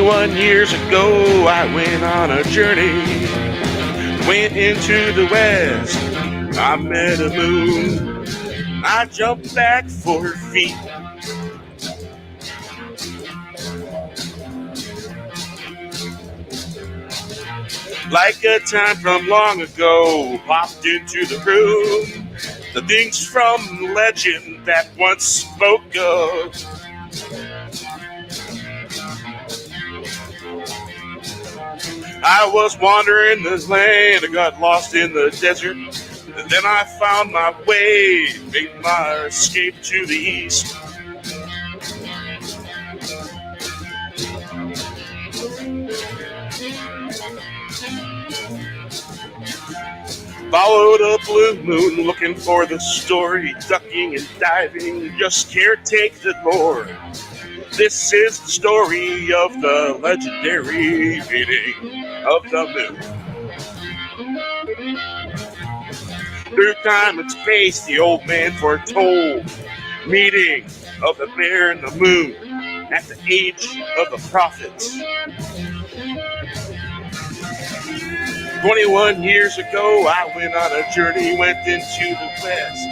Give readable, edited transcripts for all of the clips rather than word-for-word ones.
21 years ago, I went on a journey. Went into the west, I met a moon. I jumped back 4 feet. Like a time from long ago, popped into the room. The things from legend that once spoke of. I was wandering this land, I got lost in the desert. And then I found my way, made my escape to the east. Followed a blue moon looking for the story, ducking and diving, just can't take the lore. This is the story of the legendary meeting of the moon. Through time and space, the old man foretold meeting of the bear and the moon at the age of the prophets. 21 years ago, I went on a journey, went into the west.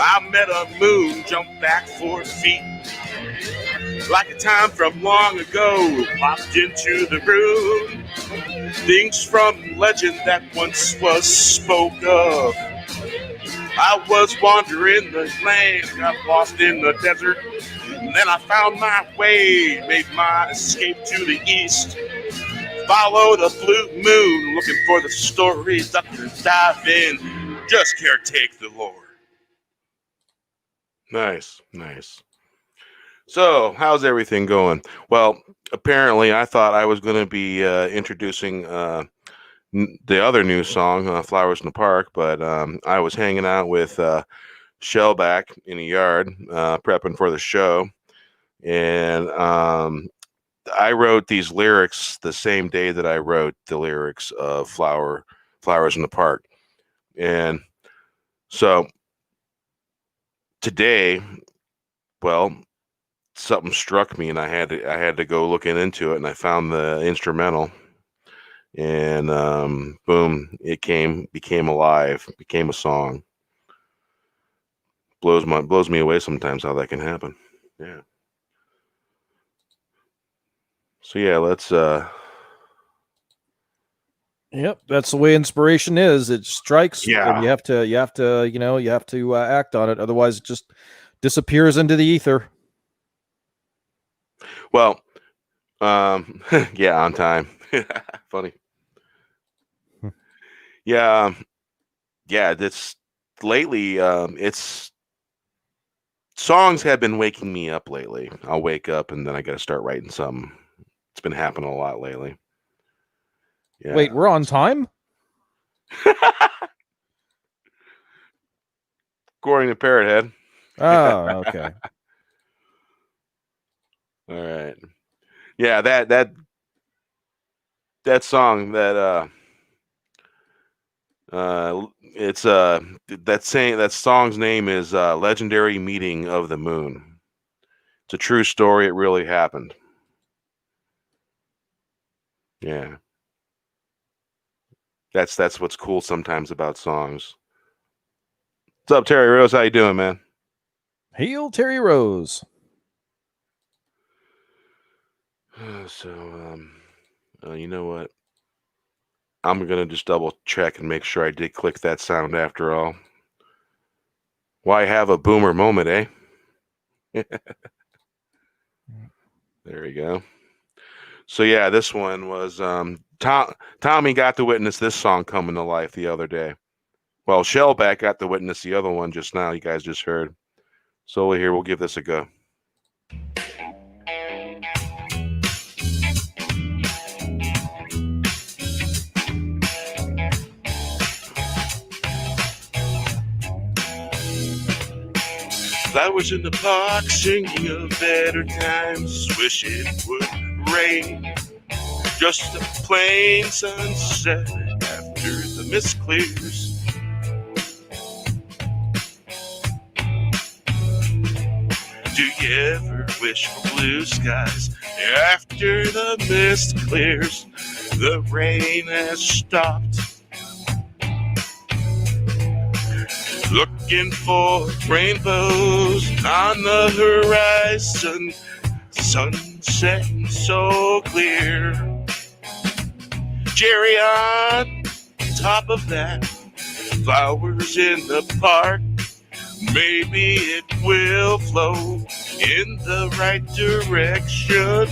I met a moon, jumped back 4 feet. Like a time from long ago, popped into the room. Things from legend that once was spoke of. I was wandering the land, got lost in the desert. And then I found my way, made my escape to the east. Followed a blue moon, looking for the story, ducked and dive in, just can't take the lore. Nice, nice. So, how's everything going? Well, apparently I thought I was going to be introducing the other new song, Flowers in the Park, but I was hanging out with Shellback in a yard, prepping for the show, and I wrote these lyrics the same day that I wrote the lyrics of Flowers in the Park. And so today, well, something struck me and I had to go looking into it, and I found the instrumental, and boom, it became alive, became a song. Blows me away sometimes how that can happen. Yeah. So yeah, let's Yep, that's the way inspiration is. It strikes, Yeah. and you have to act on it. Otherwise, it just disappears into the ether. Well, yeah, on time. Funny. Yeah, that's lately. It's songs have been waking me up lately. I'll wake up and then I got to start writing something. It's been happening a lot lately. Yeah. Wait, we're on time? According to Parrot Head. Oh, okay. All right. Yeah, that song that it's that song's name is Legendary Meeting of the Moon. It's a true story. It really happened. Yeah. That's what's cool sometimes about songs. What's up, Terry Rose? How you doing, man? Hail Terry Rose. So, you know what? I'm gonna just double check and make sure I did click that sound after all. Why have a boomer moment, eh? There we go. So yeah, this one was Tommy got to witness this song coming to life the other day. Well, Shellback got to witness the other one just now. You guys just heard. So here, we'll give this a go. Flowers in the park, singing of better times. Wish it would rain. Just a plain sunset after the mist clears. Do you ever wish for blue skies After the mist clears, the rain has stopped. Looking for rainbows on the horizon, sunset so clear. Cherry on top of that, flowers in the park. Maybe it will flow in the right direction.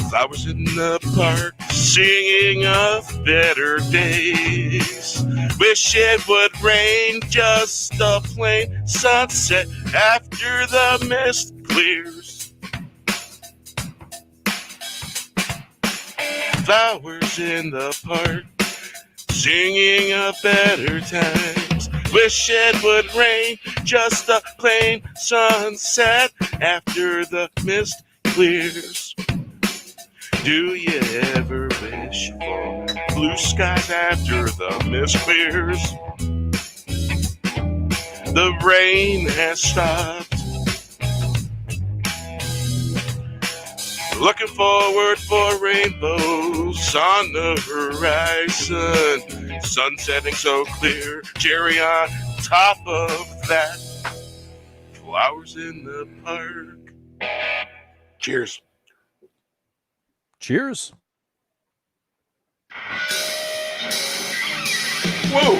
Flowers in the park, singing of better days. Wish it would rain, just a plain sunset after the mist clears. Flowers in the park, singing of better times. Wish it would rain, just a plain sunset after the mist clears. Do you ever wish for blue skies after the mist clears? The rain has stopped. Looking forward for rainbows on the horizon, sun setting so clear, cherry on top of that, flowers in the park. Cheers. Cheers. Whoa.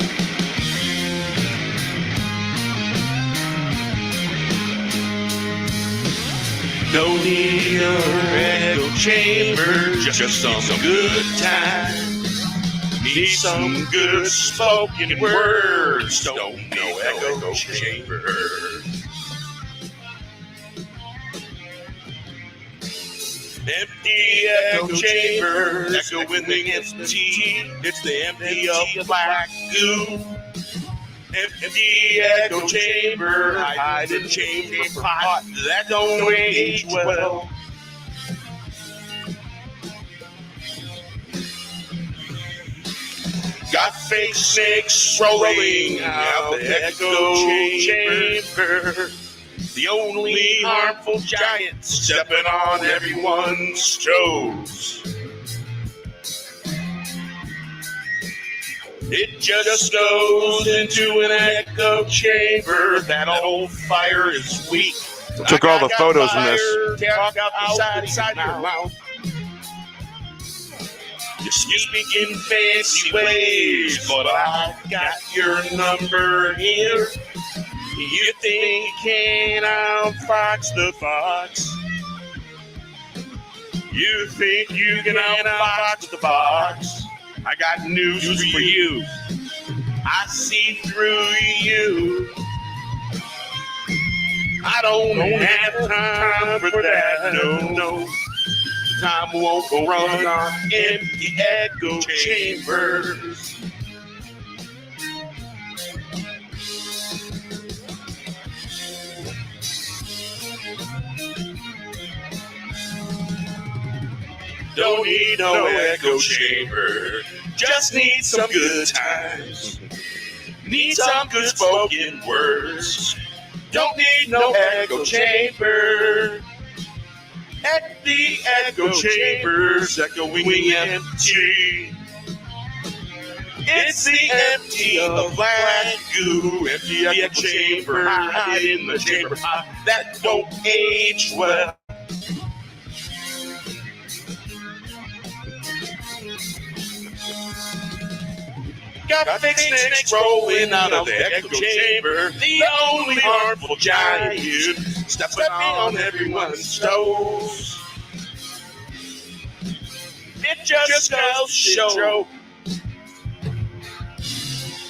No need an echo chamber, just some good time. Need some good spoken words, don't no echo chamber. Empty echo chamber, echoing the empty. It's the empty of black goo. Empty echo chamber, hiding chamber pot that don't age well. Got fake snakes rolling out the echo chamber. The only harmful giant stepping on everyone's toes. It just goes into an echo chamber. That old fire is weak. Took all the photos in this. Talk outside your mouth. You speak in fancy ways, but I've got your number here. You think you can outfox the fox? You think you can outfox the fox? I got news for you. I see through you. I don't have time for that, no. Time won't go run on empty echo chambers. Don't need no echo chamber, just need some good times. Need some good spoken words. Don't need no echo chamber. At the echo chambers, echoing empty. It's the empty of black goo. Empty echo chamber, hide in the chamber that don't age well. Got fake snakes rolling out of the echo chamber. The only harmful giant stepping on everyone's toes. It just goes to show.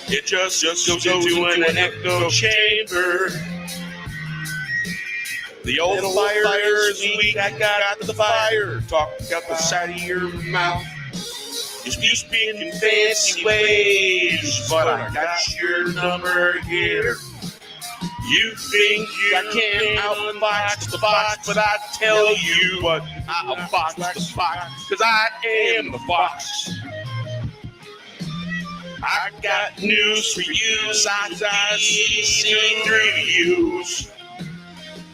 It just goes into an echo chamber. The old fire is weak. I got the fire. Talk out the side of your mouth. You speak in fancy ways, but I got your number here. You think I can outfox the fox, but I tell you what, I'll fox the fox, cause I am the fox. I got news for you, I see through you.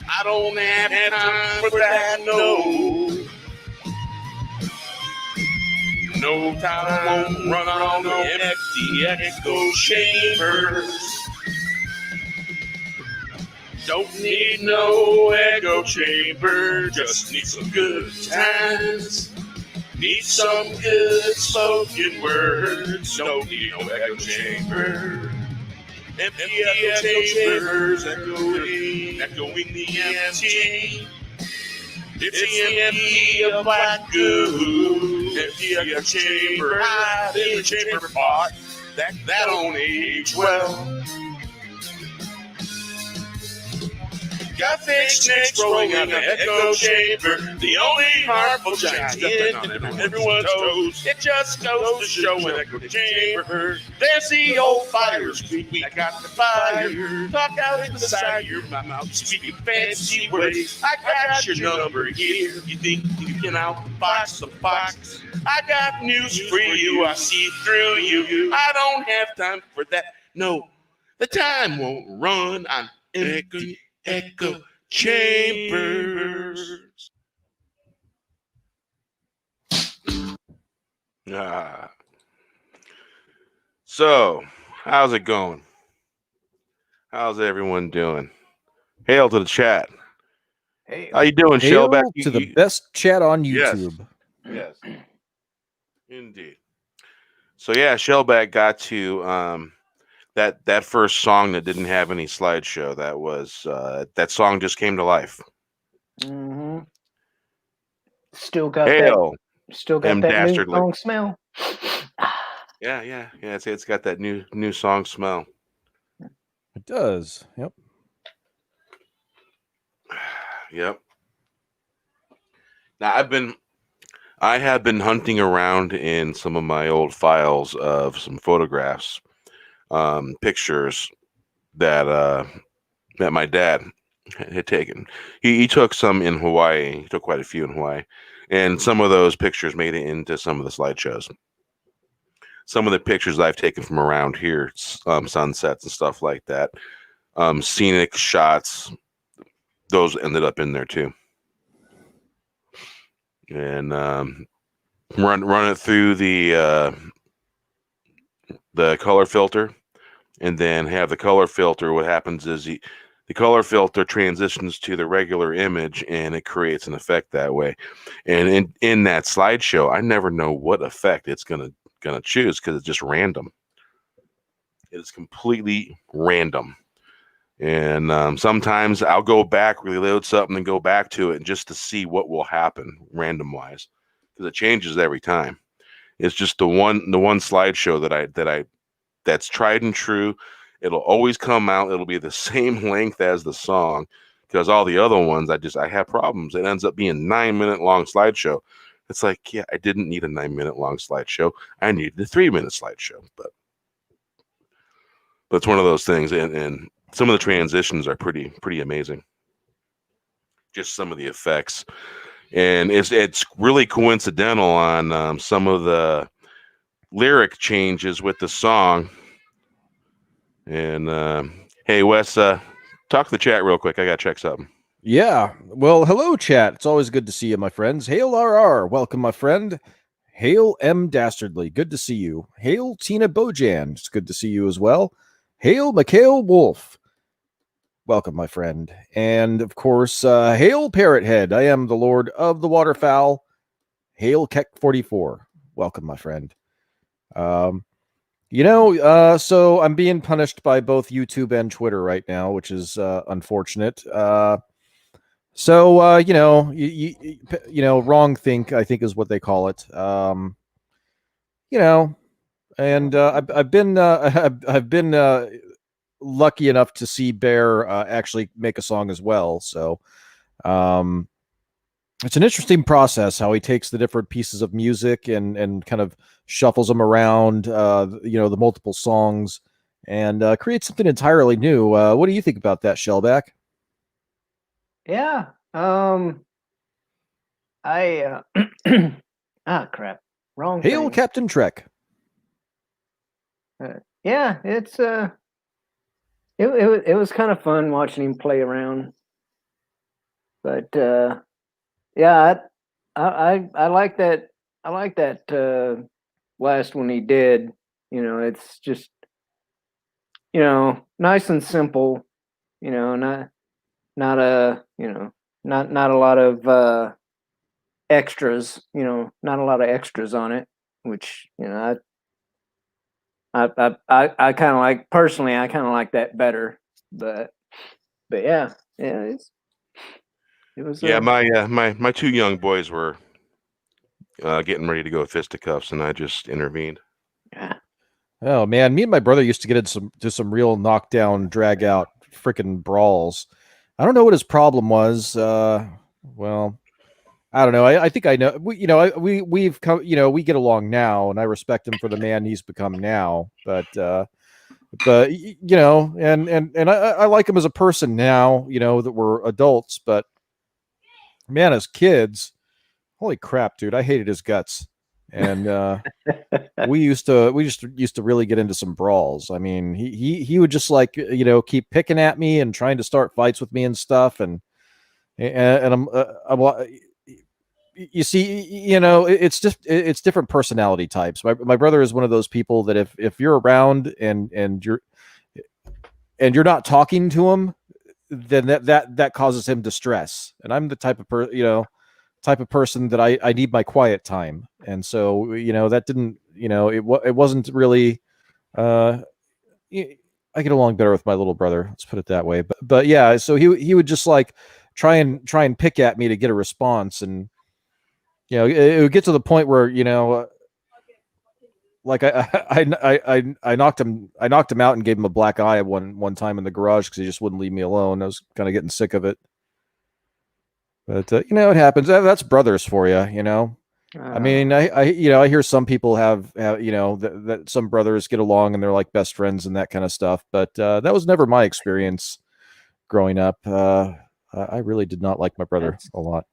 I don't have time for that, no. No time won't run on no empty echo chambers. Don't need no echo chamber, just need some good times. Need some good spoken words, don't need no echo chamber. Empty echo chambers echoing the empty. It's the empty of black goo. Empty echo chamber, hide in the chamber pot. That don't age well. Got fake snakes rolling out the echo chamber. The only harmful giant on everyone's toes. It just goes to show an echo chamber. There's the old fires. We got the fire. Talk out in the side of your mouth. Speaking fancy words. I got your number here. You think you can outbox the fox? I got news for you. I see through you. I don't have time for that. No, the time won't run on empty echo chambers. So, how's it going? How's everyone doing? Hail to the chat. Hey, How you doing, Hail Shellback? to the best chat on YouTube. Yes. Indeed. So yeah, Shellback got to that first song that didn't have any slideshow. That was that song just came to life. Mm-hmm. Still got Hail. that new Dastardly. song smell. Yeah. It's got that new song smell. It does. Yep. Yep. Now I have been hunting around in some of my old files of some photographs, pictures that my dad had taken. He took some in Hawaii. He took quite a few in Hawaii, and some of those pictures made it into some of the slideshows. Some of the pictures I've taken from around here, sunsets and stuff like that, scenic shots, those ended up in there too. And run it through the color filter, and then have the color filter. What happens is the color filter transitions to the regular image, and it creates an effect that way. And in that slideshow, I never know what effect it's gonna choose because it's just random. It's completely random. And sometimes I'll go back, reload something, and go back to it just to see what will happen random wise, because it changes every time. It's just the one slideshow that's tried and true. It'll always come out. It'll be the same length as the song, because all the other ones I have problems. It ends up being a 9-minute long slideshow. It's like, yeah, I didn't need a 9-minute long slideshow. I needed a 3-minute slideshow, but it's one of those things, and some of the transitions are pretty amazing. Just some of the effects, and it's really coincidental on some of the lyric changes with the song. And hey, Wes, talk to the chat real quick. I gotta check something. Yeah. Well, hello, chat. It's always good to see you, my friends. Hail RR. Welcome, my friend. Hail M. Dastardly. Good to see you. Hail Tina Bojan. It's good to see you as well. Hail Mikhail Wolf. Welcome, my friend. And, of course, hail Parrothead. I am the Lord of the Waterfowl. Hail Keck 44. Welcome, my friend. So I'm being punished by both YouTube and Twitter right now, which is unfortunate. Wrong think, I think is what they call it. And I've been lucky enough to see Bear actually make a song as well. So it's an interesting process how he takes the different pieces of music and kind of shuffles them around, the multiple songs, and creates something entirely new. What do you think about that, Shellback? Yeah. I crap. Wrong Hail thing. Captain Trek. Yeah, it's it was kind of fun watching him play around But yeah, I like that. I like that last one he did. You know, it's just nice and simple. You know, not a not a lot of extras. You know, not a lot of extras on it, which I kind of like personally. I kind of like that better. But yeah, it was. Yeah, my two young boys were getting ready to go fisticuffs, and I just intervened. Yeah. Oh man, me and my brother used to get into some real knockdown, drag out, freaking brawls. I don't know what his problem was. Well, I don't know. I think I know. We've come. We get along now, and I respect him for the man he's become now. But and I like him as a person now. That we're adults. But man, as kids, holy crap, dude, I hated his guts. And we just used to really get into some brawls. I mean, he would just like keep picking at me and trying to start fights with me and stuff. And I'm you see, it's just it's different personality types. My brother is one of those people that if you're around and you're not talking to him, then that causes him distress. And I'm the type of person that I need my quiet time. And so, that didn't, it wasn't really, I get along better with my little brother. Let's put it that way. But yeah, so he would just like try and pick at me to get a response. And, it would get to the point where, like I knocked him out and gave him a black eye one time in the garage because he just wouldn't leave me alone. I was kind of getting sick of it. But it happens. That's brothers for you, I mean, I hear some people have that some brothers get along and they're like best friends and that kind of stuff. But that was never my experience growing up. I really did not like my brother a lot.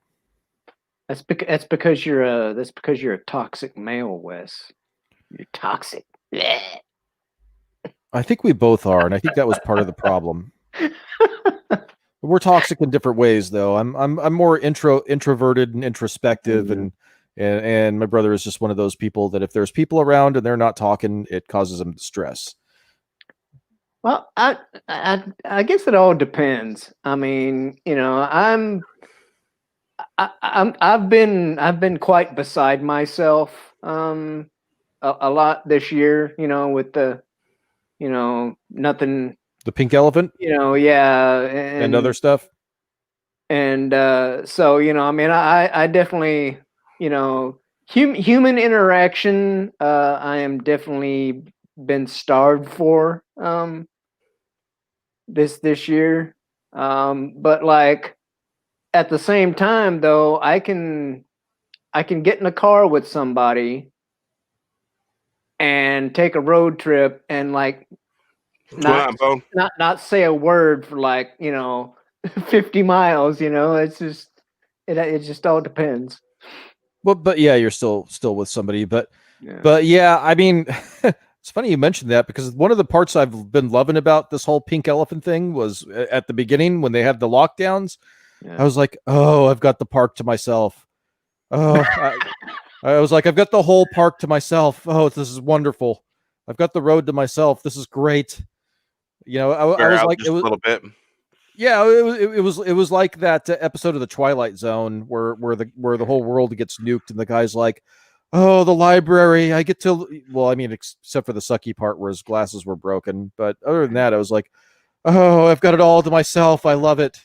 That's because you're a toxic male, Wes. You're toxic. Blech. I think we both are, and I think that was part of the problem. We're toxic in different ways, though. I'm more introverted and introspective, and my brother is just one of those people that if there's people around and they're not talking, it causes him distress. Well, I guess it all depends. I mean, I've been quite beside myself a lot this year. With the nothing. The pink elephant, yeah, and other stuff. And so I mean, I definitely human interaction. I am definitely been starved for this year. But like at the same time, though, I can get in a car with somebody and take a road trip and like not say a word for like 50 miles. It's just it just all depends. Well, but yeah, you're still with somebody. But yeah, I mean, it's funny you mentioned that because one of the parts I've been loving about this whole pink elephant thing was at the beginning when they had the lockdowns. Yeah. I was like, oh, I've got the park to myself. Oh, I was like, I've got the whole park to myself. Oh, this is wonderful. I've got the road to myself. This is great. I was like, it was a little bit. Yeah, it was like that episode of the Twilight Zone where the whole world gets nuked and the guy's like, oh, the library. I get to. Well, I mean, except for the sucky part where his glasses were broken. But other than that, I was like, oh, I've got it all to myself. I love it.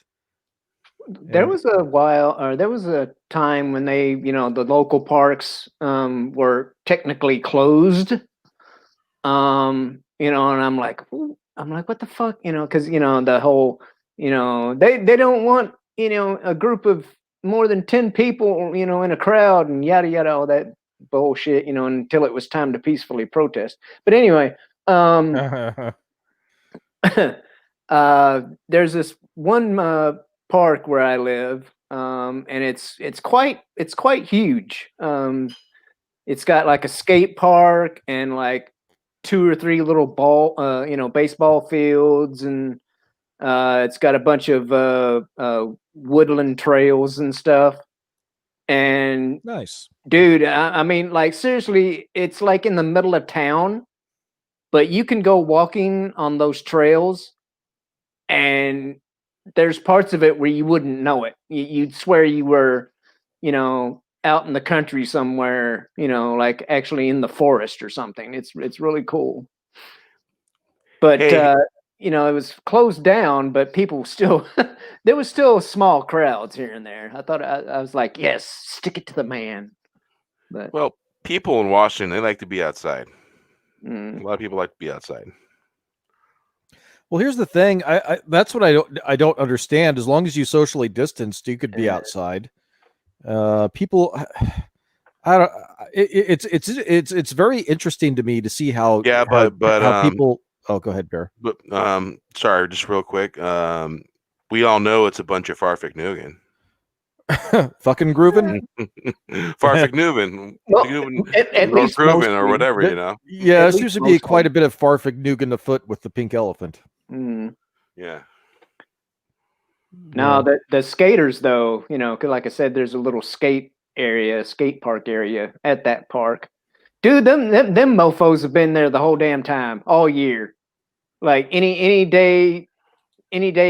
There was a time when they, the local parks were technically closed. And I'm like, what the fuck, because the whole, they don't want, a group of more than 10 people, in a crowd and yada yada, all that bullshit, until it was time to peacefully protest. But anyway, there's this one park where I live, and it's quite huge. It's got like a skate park and like 2 or 3 little baseball fields and It's got a bunch of woodland trails and stuff. And Nice. dude, I mean, like seriously, it's like in the middle of town, but you can go walking on those trails, and there's parts of it where you wouldn't know it. You'd swear you were, out in the country somewhere, like actually in the forest or something. It's really cool. But Hey. it was closed down, but people still there was still small crowds here and there. I thought I was like, yes, stick it to the man. But Well, people in Washington, they like to be outside. A mm, lot of people like to be outside. Well, here's the thing. I that's what I don't understand. As long as you socially distanced, you could be outside. People, I don't. It's very interesting to me to see how Yeah, how but people. Oh, go ahead, Bear. But sorry, just real quick. We all know it's a bunch of Farfik-Nugan. Fucking grooving. Farfik-Nugan, well, at or least Groovin or mostly. whatever, you know. Yeah, At there least seems to be mostly. quite a bit of Farfig-Nugan afoot with the pink elephant. Mm. Yeah. Now the skaters, though, 'cause like I said, there's a little skate park area at that park. Dude, them mofos have been there the whole damn time, all year. Like any day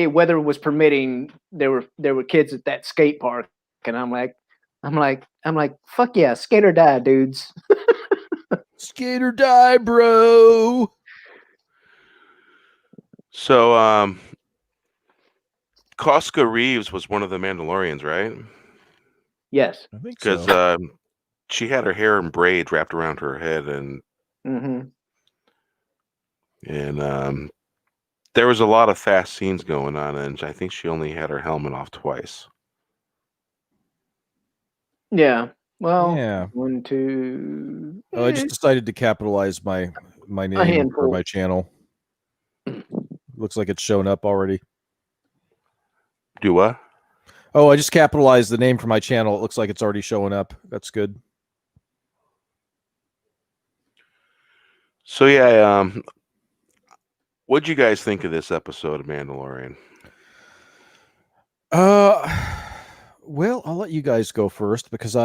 weather was permitting, there were kids at that skate park, and I'm like, fuck yeah, skate or die, dudes. Skate or die, bro. So, Costco Reeves was one of the Mandalorians, right? Yes. I think Because so. she had her hair in braids wrapped around her head, and Mm-hmm. there was a lot of fast scenes going on, and I think she only had her helmet off twice. Yeah. Well, Yeah. 1, 2. Oh, I just decided to capitalize my name for handful. my channel. Looks like it's shown up already. Do what? Oh, I just capitalized the name for my channel. It looks like it's already showing up. That's good. So yeah, what'd you guys think of this episode of Mandalorian? Well, I'll let you guys go first because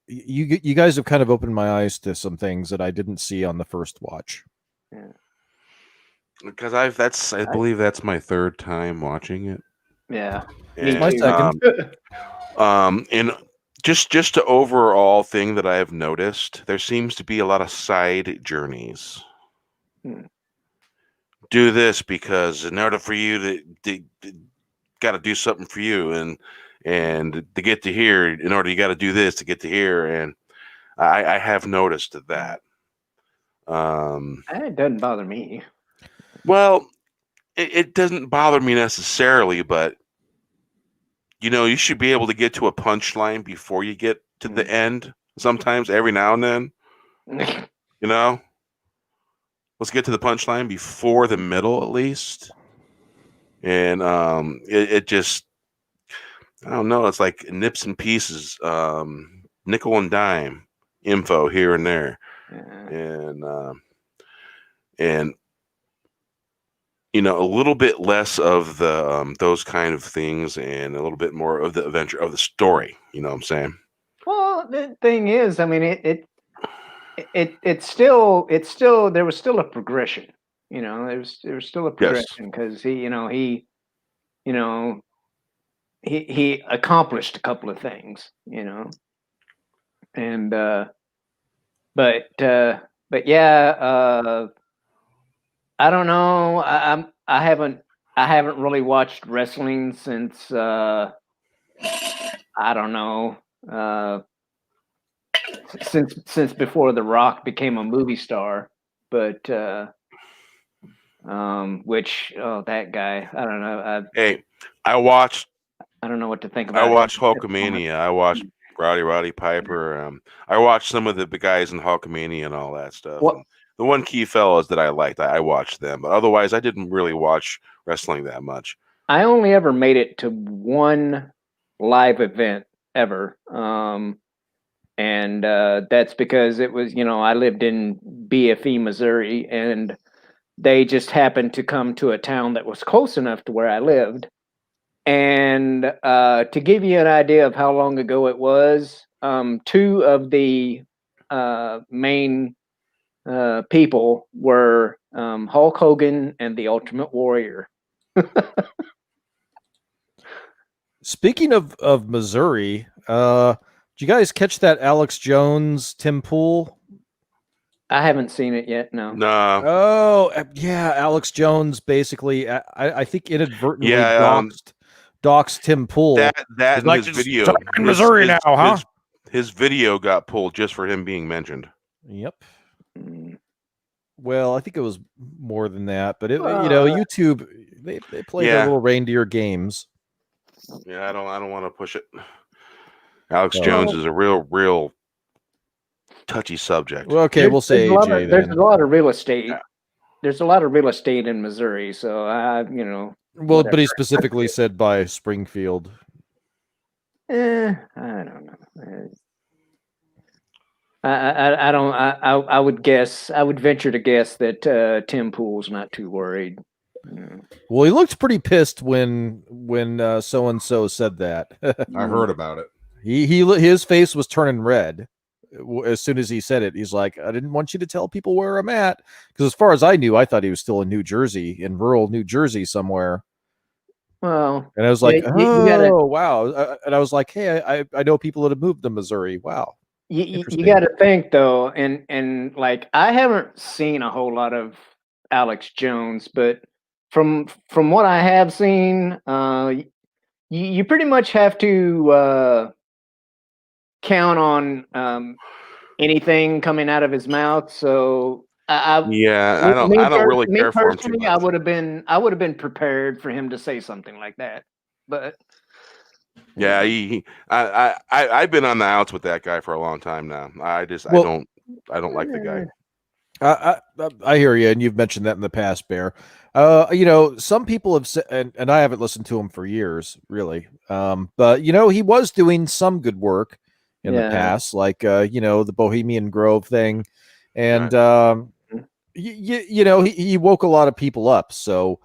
you guys have kind of opened my eyes to some things that I didn't see on the first watch. Yeah. Because I believe that's my third time watching it. Yeah. And, my second. And just the overall thing that I have noticed, there seems to be a lot of side journeys. Do this because in order for you to got to do something for you, and to get to here, in order you got to do this to get to here, and I have noticed that. It doesn't bother me. Well, it doesn't bother me necessarily, but you should be able to get to a punchline before you get to the end. Sometimes, every now and then, let's get to the punchline before the middle, at least. And it just, I don't know. It's like nips and pieces, nickel and dime info here and there, and a little bit less of the those kind of things, and a little bit more of the adventure of the story. You know what I'm saying? Well, the thing is, I mean, it's still there was still a progression. There was still a progression because he accomplished a couple of things, and but yeah, I don't know. I haven't really watched wrestling since I don't know, since before The Rock became a movie star, but which that guy, I don't know. I don't know what to think about. I watched Hulkamania. I watched Roddy Piper. I watched some of the guys in Hulkamania and all that stuff. And the one key fellas that I liked, I watched them. But otherwise, I didn't really watch wrestling that much. I only ever made it to one live event ever. And that's because it was, I lived in BFE, Missouri, and they just happened to come to a town that was close enough to where I lived. And to give you an idea of how long ago it was, two of the main people were Hulk Hogan and the Ultimate Warrior. Speaking of Missouri, did you guys catch that Alex Jones, Tim Pool? I haven't seen it yet. No. No. Oh, yeah. Alex Jones basically, I think inadvertently Yeah, doxed Tim Pool. that He's and like, his "Just video. talk in Missouri now, huh?" His video got pulled just for him being mentioned. Yep. Mm. Well, I think it was more than that, but Well, YouTube, they play their Yeah. little reindeer games. Yeah, I don't want to push it. Alex Oh. Jones is a real touchy subject. Well, okay, we'll say AJ there's then. a lot of real estate. Yeah. There's a lot of real estate in Missouri, so Well, whatever. but he specifically said by Springfield. I don't know. I don't. I would guess. I would venture to guess that Tim Pool's not too worried. Well, he looked pretty pissed when so and so said that. I heard about it. His face was turning red as soon as he said it. He's like, I didn't want you to tell people where I'm at, because as far as I knew, I thought he was still in New Jersey, in rural New Jersey somewhere. Well, And I was like, you oh gotta- wow. And I was like, hey, I know people that have moved to Missouri. Wow. you Interesting. got to think though, and like I haven't seen a whole lot of Alex Jones, but from what I have seen, you pretty much have to count on anything coming out of his mouth. So Yeah, I don't really care for him too personally, much. I would have been prepared for him to say something like that, but. Yeah, I've been on the outs with that guy for a long time now. I don't like the guy. I hear you, and you've mentioned that in the past, Bear. Some people have said, and I haven't listened to him for years, really. But he was doing some good work in the past, like the Bohemian Grove thing, and he woke a lot of people up. So,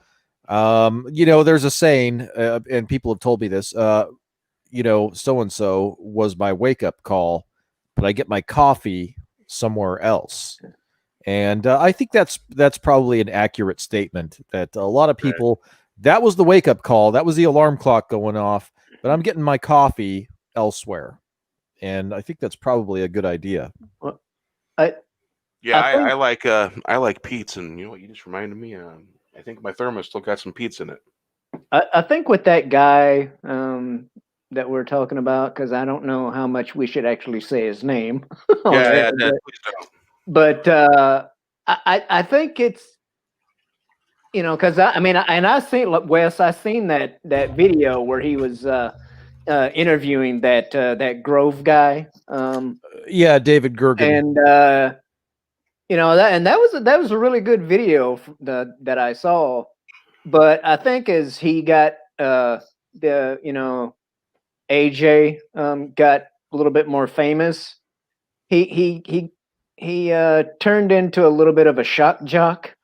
there's a saying, and people have told me this. So and so was my wake up call, but I get my coffee somewhere else. And I think that's probably an accurate statement, that a lot of people, that was the wake up call, that was the alarm clock going off, but I'm getting my coffee elsewhere. And I think that's probably a good idea. Well, I like Pete's, and you know what? You just reminded me. I think my thermos still got some Pete's in it. I think with that guy that we're talking about, because I don't know how much we should actually say his name. Yeah, please don't. But I think it's, because I seen Wes. I seen that video where he was interviewing that Grove guy. Yeah, David Gergen. And that was a really good video that I saw. But I think as he got AJ got a little bit more famous, he turned into a little bit of a shock jock.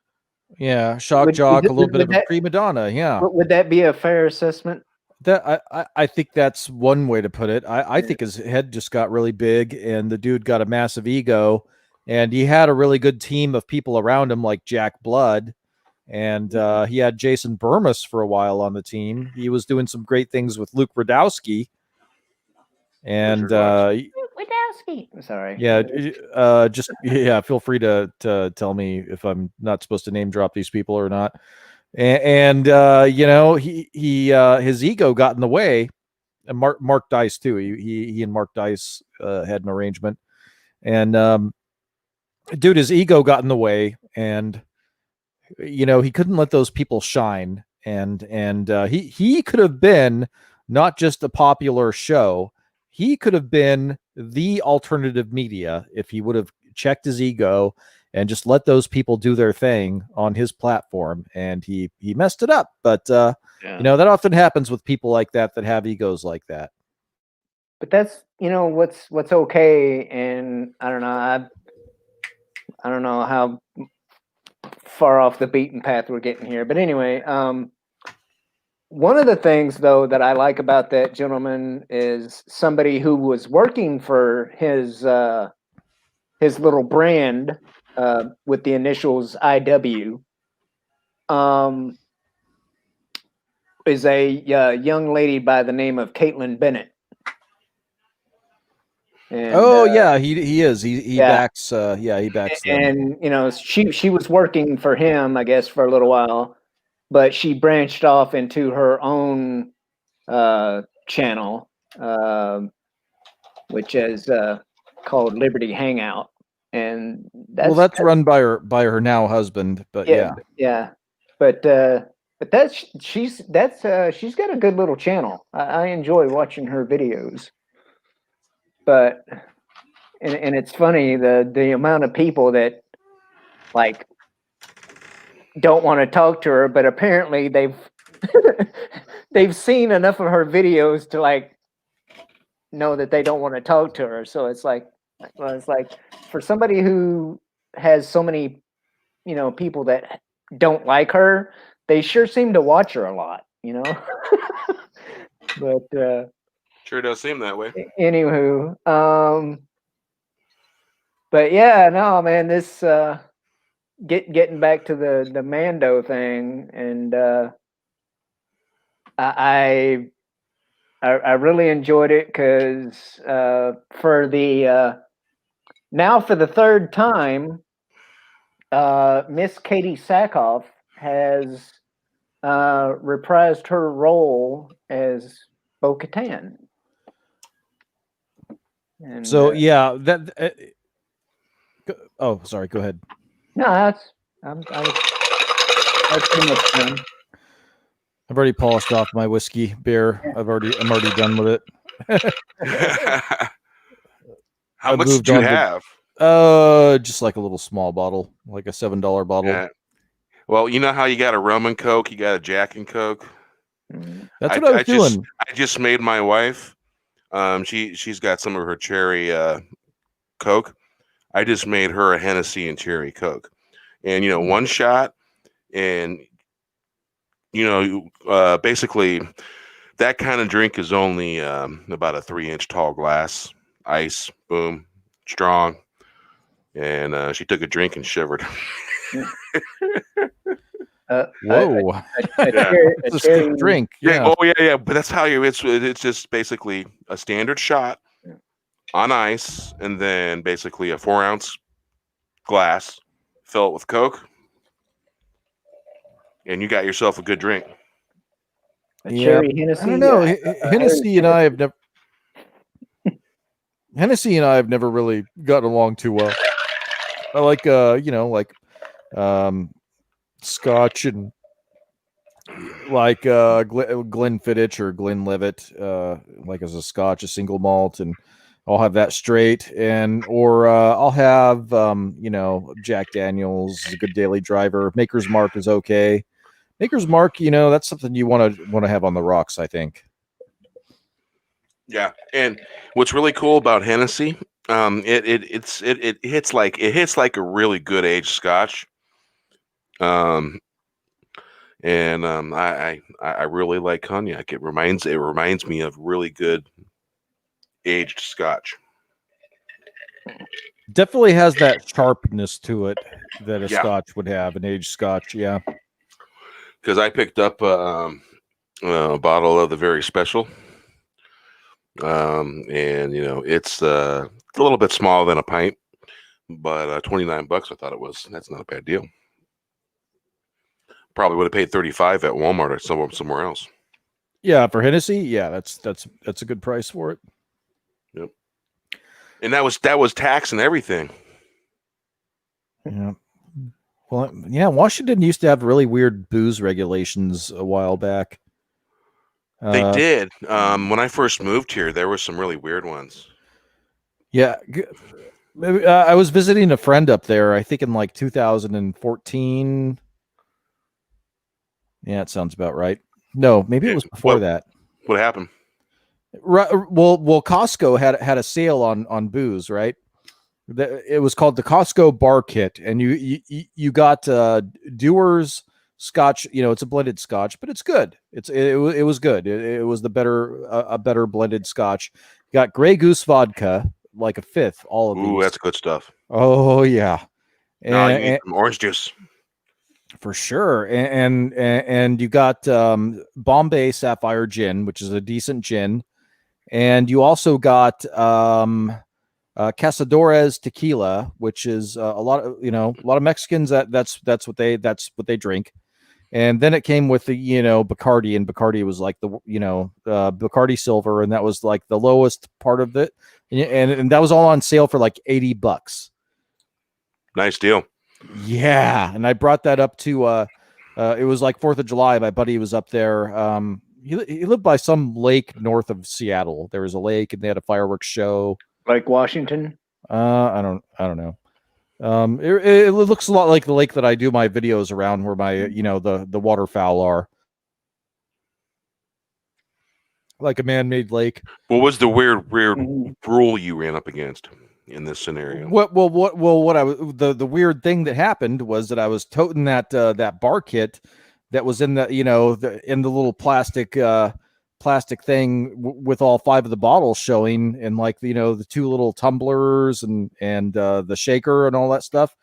Yeah, shock jock, a little bit of a prima donna. Yeah, would that be a fair assessment? That I think that's one way to put it. I think his head just got really big, and the dude got a massive ego, and he had a really good team of people around him, like Jack Blood, and he had Jason Burmis for a while on the team. He was doing some great things with Luke Radowski, and Radowski. Sorry. Yeah, feel free to tell me if I'm not supposed to name drop these people or not. And he his ego got in the way, and Mark Dice too. He and Mark Dice had an arrangement, and dude, his ego got in the way, and he couldn't let those people shine, and he could have been not just a popular show. He could have been the alternative media if he would have checked his ego and just let those people do their thing on his platform. And he messed it up. But, that often happens with people like that have egos like that. But that's, what's okay. And I don't know how far off the beaten path we're getting here. But anyway, one of the things though that I like about that gentleman is somebody who was working for his little brand with the initials IW. Is a young lady by the name of Caitlin Bennett. And, yeah, he is. He backs. He backs them. And you know, she was working for him, I guess, for a little while, but she branched off into her own channel, which is called Liberty Hangout, and that's run by her now husband. But but she's got a good little channel. I enjoy watching her videos. But and it's funny the amount of people that like don't want to talk to her, but apparently they've they've seen enough of her videos to like know that they don't want to talk to her. So it's like for somebody who has so many, you know, people that don't like her, they sure seem to watch her a lot, you know. But Sure does seem that way. anywho, but yeah, no, man, this getting back to the Mando thing, and I really enjoyed it because for the now for the third time, Miss Katie Sackhoff has reprised her role as Bo-Katan. And, so that. Oh, sorry. Go ahead. No, that's pretty much done. I've already polished off my whiskey beer. I'm already done with it. How much did you have? Just like a little small bottle, like a $7 bottle. Yeah. Well, you know how you got a rum and Coke, you got a Jack and Coke. That's what I was doing. I just made my wife. She's got some of her cherry Coke. I just made her a Hennessy and cherry Coke, and you know, one shot, and you know, basically, that kind of drink is only about a 3-inch tall glass, ice, boom, strong, and she took a drink and shivered. Whoa! It's a stiff drink. Yeah. Yeah. But that's how it's just basically a standard shot on ice, and then basically a 4-ounce glass, fill it with Coke, and you got yourself a good drink. Cherry Hennessy. I don't know. Hennessy and I have never really gotten along too well. I like Scotch and like Glenfiddich or Glenlivet, like as a Scotch, a single malt, and I'll have that straight, or I'll have Jack Daniels is a good daily driver. Maker's Mark is okay. Maker's Mark, that's something you want to have on the rocks, I think. Yeah, and what's really cool about Hennessy, it hits like a really good aged Scotch. I really like cognac. It reminds me of really good aged Scotch. Definitely has that sharpness to it that a Scotch would have, an aged Scotch. Yeah. Because I picked up a bottle of the very special, and it's a little bit smaller than a pint, but $29 I thought it was. That's not a bad deal. Probably would have paid $35 at Walmart or somewhere else. Yeah, for Hennessy, yeah, that's a good price for it. Yep. And that was tax and everything. Yeah. Well, yeah, Washington used to have really weird booze regulations a while back. They did. When I first moved here, there were some really weird ones. Yeah. I was visiting a friend up there, I think in like 2014. Yeah, it sounds about right. No, maybe it was before that. What happened? Right. Well, Costco had a sale on booze, right? It was called the Costco Bar Kit, and you got Dewar's Scotch. You know, it's a blended Scotch, but it's good. It was good. It was the better blended Scotch. You got Grey Goose vodka, like a fifth. All of Ooh, these. that's good stuff. Oh yeah, Now you need some orange juice. for sure. And you got Bombay Sapphire Gin, which is a decent gin, and you also got Casadores Tequila, which is a lot of Mexicans that's what they drink. And then it came with the Bacardi, and Bacardi was like the Bacardi Silver, and that was like the lowest part of it, and that was all on sale for like $80. Nice deal. Yeah, and I brought that up to it was like 4th of July. My buddy was up there. He lived by some lake north of Seattle. There was a lake, and they had a fireworks show. Like Washington? I don't know. It looks a lot like the lake that I do my videos around, where my the waterfowl are. Like a man-made lake. What was the weird Mhm. rule you ran up against in this scenario? What I was the weird thing that happened was that I was toting that bar kit that was in the in the little plastic thing with all 5 of the bottles showing, and like the 2 little tumblers and the shaker and all that stuff.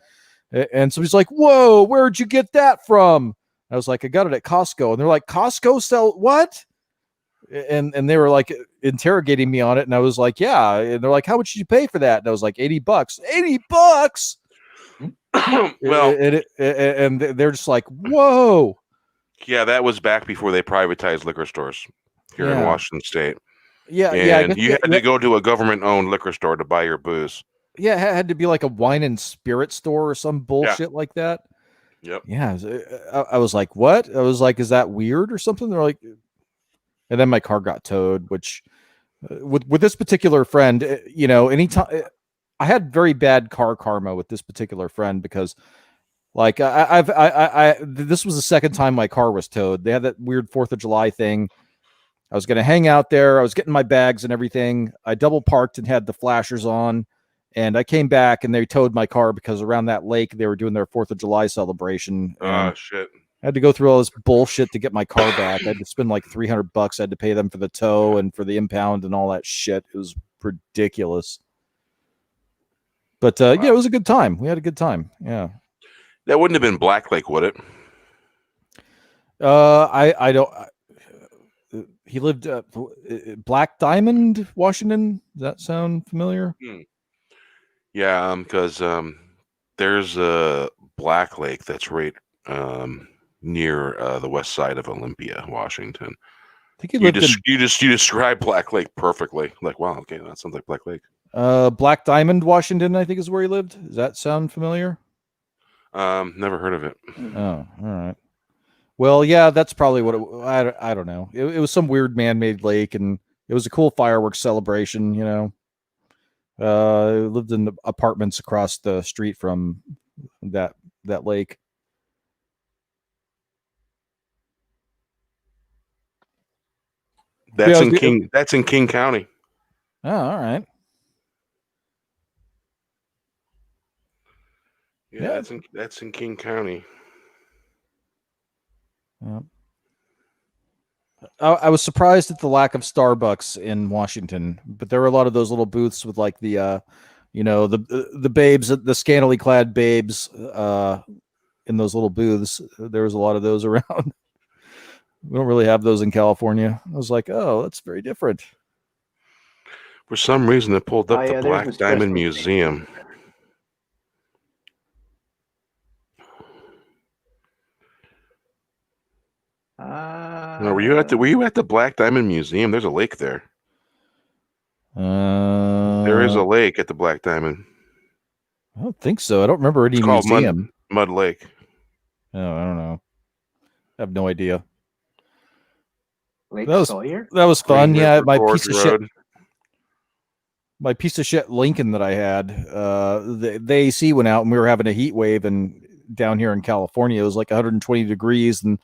And so he's like, "Whoa, where'd you get that from?" I was like, "I got it at Costco." And they're like, "Costco sell what?" And they were like interrogating me on it, and I was like, "Yeah." And they're like, "How much did you pay for that?" And I was like, $80. $80. Well, and they're just like, "Whoa." yeah, that was back before they privatized liquor stores here in Yeah. Washington State. Yeah, And yeah. I guess you had to go to a government-owned liquor store to buy your booze. Yeah, it had to be like a wine and spirit store or some bullshit like that. Yep. Yeah, I was like, "What?" I was like, "Is that weird or something?" They're like, and then my car got towed. Which, with this particular friend, anytime I had very bad car karma with this particular friend, because, like, this was the second time my car was towed. They had that weird 4th of July thing. I was going to hang out there. I was getting my bags and everything. I double parked and had the flashers on, and I came back and they towed my car because around that lake they were doing their 4th of July celebration. And Shit. I had to go through all this bullshit to get my car back. I had to spend like $300. I had to pay them for the tow and for the impound and all that shit. It was ridiculous. But yeah, it was a good time. We had a good time. Yeah. That wouldn't have been Black Lake, would it? I don't. He lived Black Diamond, Washington. Does that sound familiar? Yeah, because there's a Black Lake that's right near the west side of Olympia, Washington. I think he lived you described Black Lake perfectly. Like, wow, okay, that sounds like Black Lake. Black Diamond, Washington, I think is where he lived. Does that sound familiar? Never heard of it. Oh, all right. Well, yeah, that's probably what I don't know. It was some weird man-made lake, and it was a cool fireworks celebration. Lived in the apartments across the street from that lake. That's in King County. Oh, all right. Yeah, that's in King County. I was surprised at the lack of Starbucks in Washington, but there were a lot of those little booths with like the babes, the scantily clad babes in those little booths. There was a lot of those around. We don't really have those in California. I was like, oh, that's very different. For some reason, it pulled up the there's Black the Diamond Stressful Museum. Were you at the Black Diamond Museum? There's a lake there. There is a lake at the Black Diamond. I don't think so. I don't remember any It's called museum. Mud Lake. Oh, I don't know. I have no idea. Lake That was- Sawyer? That was fun. Green Yeah, River my Gorge piece of shit. Road. My piece of shit Lincoln that I had, the AC went out and we were having a heat wave, and down here in California it was like 120 degrees, and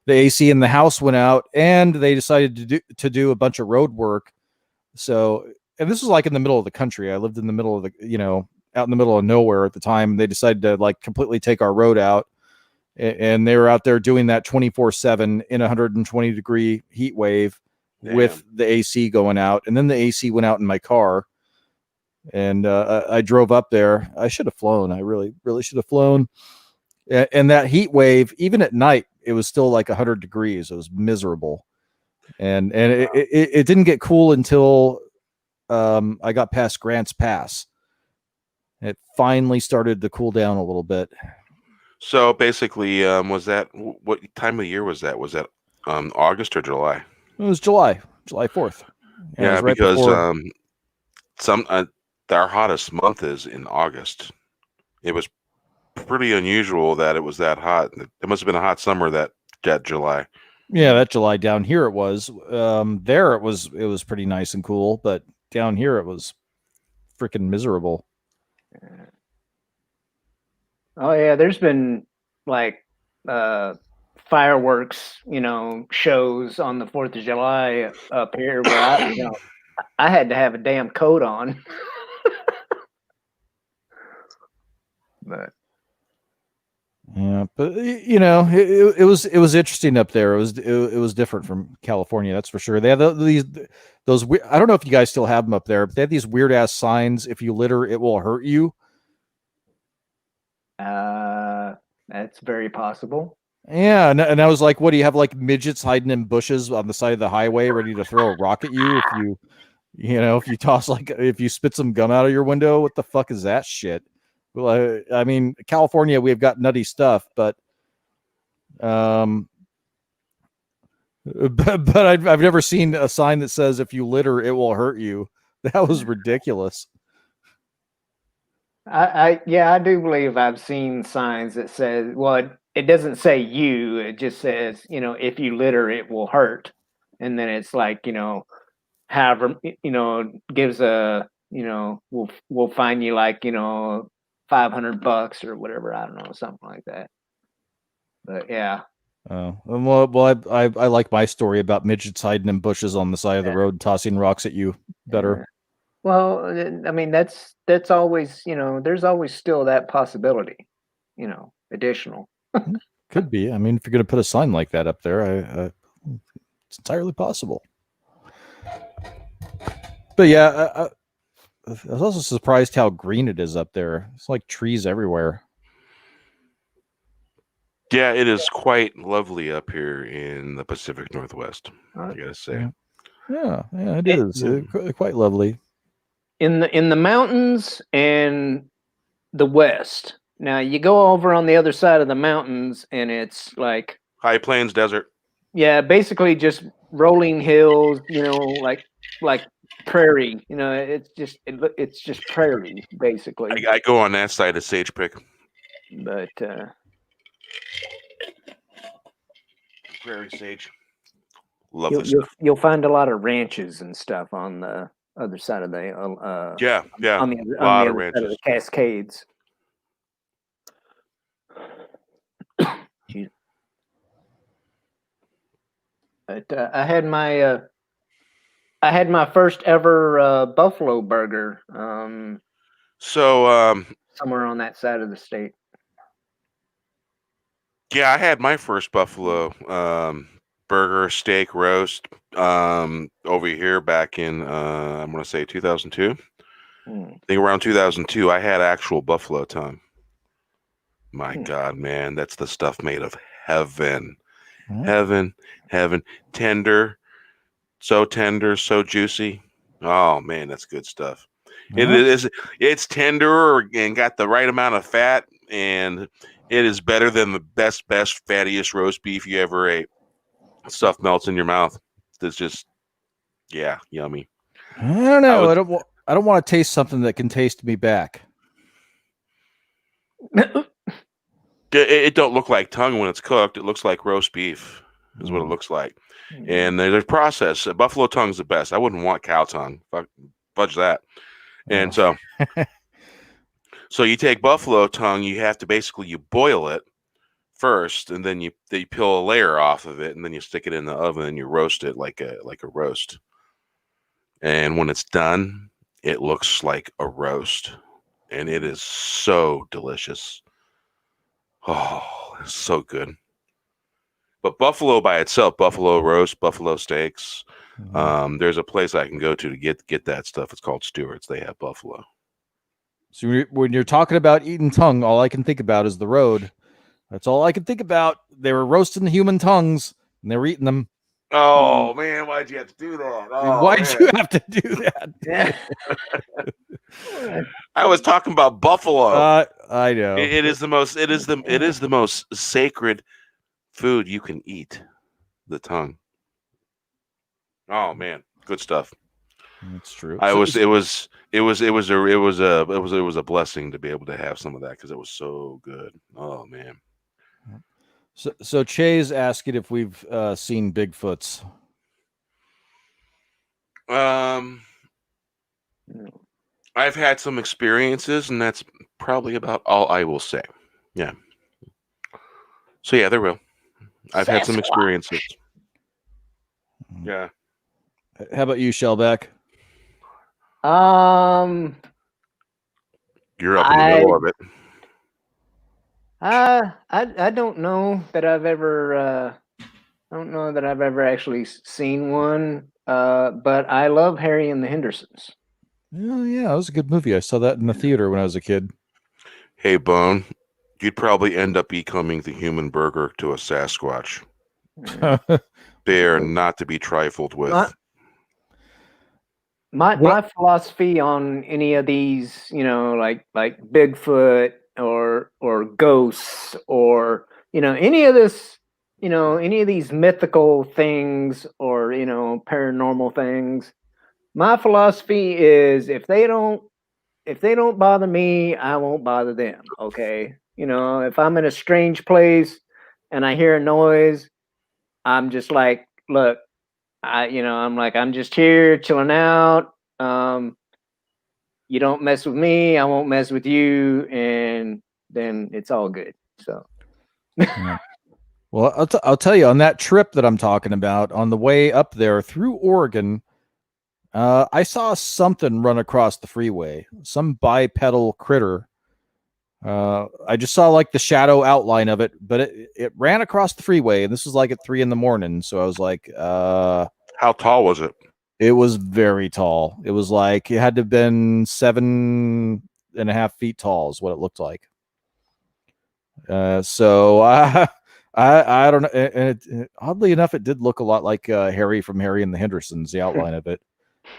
the AC in the house went out, and they decided to do a bunch of road work. So, and this was like in the middle of the country. I lived in the middle of the, out in the middle of nowhere at the time. They decided to like completely take our road out, and they were out there doing that 24/7 in 120 degree heat wave with the AC going out. And then the AC went out in my car, and I drove up there. I should have flown. I really should have flown. And that heat wave, even at night, it was still like 100 degrees. It was miserable. And it didn't get cool until I got past Grants Pass. It finally started to cool down a little bit. So basically, was that what time of year was that? Was that August or July? It was July 4th. Yeah, right because before... our hottest month is in August. It was pretty unusual that it was that hot. It must have been a hot summer that July. Yeah, that July. Down here it was. There it was pretty nice and cool, but down here it was freaking miserable. Oh yeah, there's been like fireworks, shows on the 4th of July up here where I had to have a damn coat on. But yeah, but it was interesting up there. It was different from California, that's for sure. They had those I don't know if you guys still have them up there, but they had these weird ass signs. If you litter, it will hurt you. that's very possible. Yeah, and I was like, what do you have, like midgets hiding in bushes on the side of the highway ready to throw a rock at you if you toss if you spit some gum out of your window? What the fuck is that shit? Well, I mean, California, we've got nutty stuff, but I've never seen a sign that says if you litter, it will hurt you. That was ridiculous. I do believe I've seen signs that says, well, it doesn't say you, it just says, if you litter, it will hurt. And then it's like, however, gives a, we'll fine you like, $500 or whatever. I don't know, something like that. But yeah. Oh, well, I like my story about midgets hiding in bushes on the side of the road, tossing rocks at you better. Well, I mean, that's always, there's always still that possibility, additional. Could be. I mean, if you're going to put a sign like that up there, it's entirely possible. But yeah, I was also surprised how green it is up there. It's like trees everywhere. Yeah, it is quite lovely up here in the Pacific Northwest, I gotta say. Yeah, it is. Quite lovely. In the mountains and the West. Now you go over on the other side of the mountains and it's like High Plains desert. Yeah, basically just rolling hills, like prairie. It's just prairie basically. I go on that side of Sage Pick. But prairie sage. Love this. You'll find a lot of ranches and stuff on the other side of the on the other ranches. side of the Cascades. But I had my first ever buffalo burger. Somewhere on that side of the state. Yeah, I had my first buffalo burger, steak, roast over here back in I'm going to say 2002. I think around 2002, I had actual buffalo tongue. My God, man, that's the stuff made of heaven. Heaven. Tender, so juicy. Oh man, that's good stuff. It's tender and got the right amount of fat, and it is better than the best, fattiest roast beef you ever ate. Stuff melts in your mouth. It's just, yummy. I don't know. I don't want to taste something that can taste me back. It don't look like tongue when it's cooked. It looks like roast beef is what it looks like. And there's a process. Buffalo tongue's the best. I wouldn't want cow tongue. Fudge that. And so you take buffalo tongue, you have to you boil it first, and then you peel a layer off of it, and then you stick it in the oven and you roast it like a roast. And when it's done, it looks like a roast. and it is so delicious. Oh, it's so good. But buffalo by itself, buffalo roast, buffalo steaks. There's a place I can go to get that stuff. It's called Stewart's. They have buffalo. So when you're talking about eating tongue, all I can think about is the road. That's all I can think about. They were roasting the human tongues and they were eating them. Oh man, why'd you have to do that? Oh, Why'd man. you have to do that? Yeah. I was talking about buffalo. I know. It is the most sacred food you can eat. The tongue. Oh man, good stuff. That's true. It was a blessing to be able to have some of that because it was so good. Oh man. So Che's asking if we've seen Bigfoots. I've had some experiences, and that's probably about all I will say. Yeah. So yeah, there will. I've had some experiences. Yeah. How about you, Shellback? You're up in the middle of it. I don't know that I've ever actually seen one. But I love Harry and the Hendersons. Oh yeah, that was a good movie. I saw that in the theater when I was a kid. Hey, Bone, you'd probably end up becoming the human burger to a Sasquatch. They are not to be trifled with. My philosophy on any of these, like Bigfoot or ghosts or any of this, any of these mythical things or paranormal things. My philosophy is if they don't bother me, I won't bother them. Okay, if I'm in a strange place and I hear a noise, I'm just like, look. I'm just here chilling out. You don't mess with me, I won't mess with you, and then it's all good. So, yeah. Well, I'll tell you on that trip that I'm talking about on the way up there through Oregon, I saw something run across the freeway, some bipedal critter. I just saw like the shadow outline of it, but it ran across the freeway, and this was like at 3 a.m. So I was like, how tall was it? It was very tall. It was like it had to have been 7.5 feet tall is what it looked like. So I don't know. And oddly enough, it did look a lot like Harry from Harry and the Hendersons, the outline of it.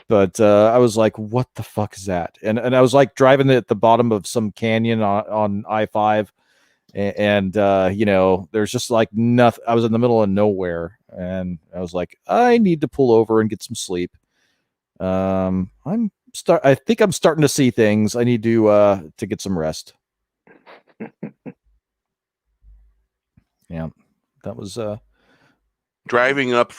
But I was like, what the fuck is that? And I was like driving at the bottom of some canyon on I-5. And there's just like nothing. I was in the middle of nowhere, and I was like, I need to pull over and get some sleep. I think I'm starting to see things. I need to get some rest. Yeah, that was driving up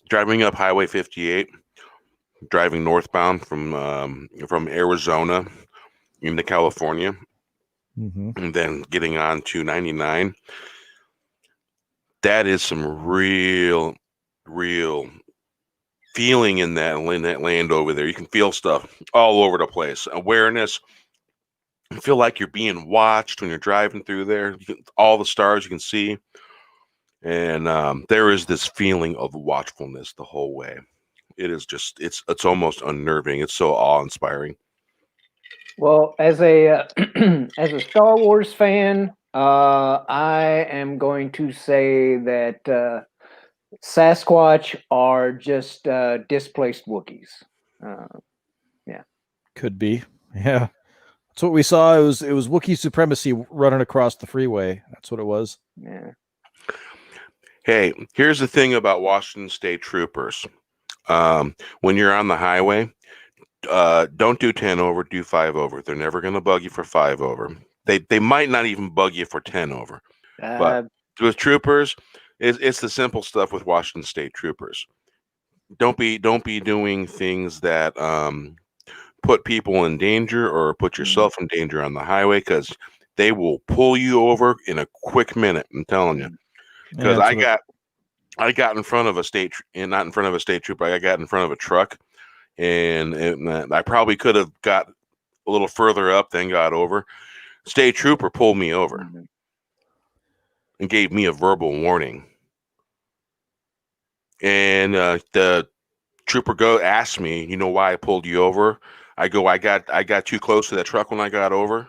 driving up Highway 58, driving northbound from Arizona into California, and then getting on to 99. That is some real feeling in that land over there. You can feel stuff all over the place. Awareness. You feel like you're being watched when you're driving through there. All the stars you can see. And there is this feeling of watchfulness the whole way. It is just, it's almost unnerving. It's so awe-inspiring. Well, as a as a Star Wars fan, I am going to say that Sasquatch are just displaced Wookiees. Yeah, could be. Yeah, that's what we saw. It was Wookiee supremacy running across the freeway. That's what it was. Yeah. Hey, here's the thing about Washington State Troopers. When you're on the highway, don't do 10 over, do 5 over. They're never going to bug you for 5 over. They might not even bug you for 10 over. But with troopers, it's the simple stuff with Washington State Troopers. Don't be doing things that put people in danger or put yourself in danger on the highway, because they will pull you over in a quick minute. I'm telling you. Because I got in front of a state, and not in front of a state trooper. I got in front of a truck, and I probably could have got a little further up than got over. State trooper pulled me over and gave me a verbal warning. And the trooper asked me, you know why I pulled you over? I go, I got too close to that truck when I got over.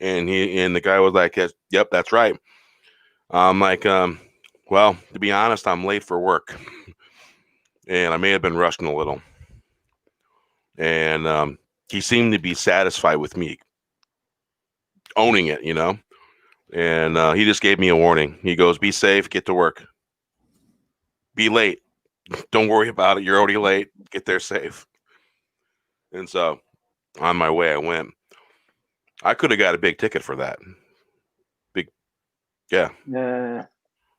And the guy was like, yep, that's right. I'm like, well, to be honest, I'm late for work. And I may have been rushing a little. And he seemed to be satisfied with me owning it, you know. And he just gave me a warning. He goes, be safe, get to work. Be late. Don't worry about it. You're already late. Get there safe. And so on my way, I went. I could have got a big ticket for that. Yeah.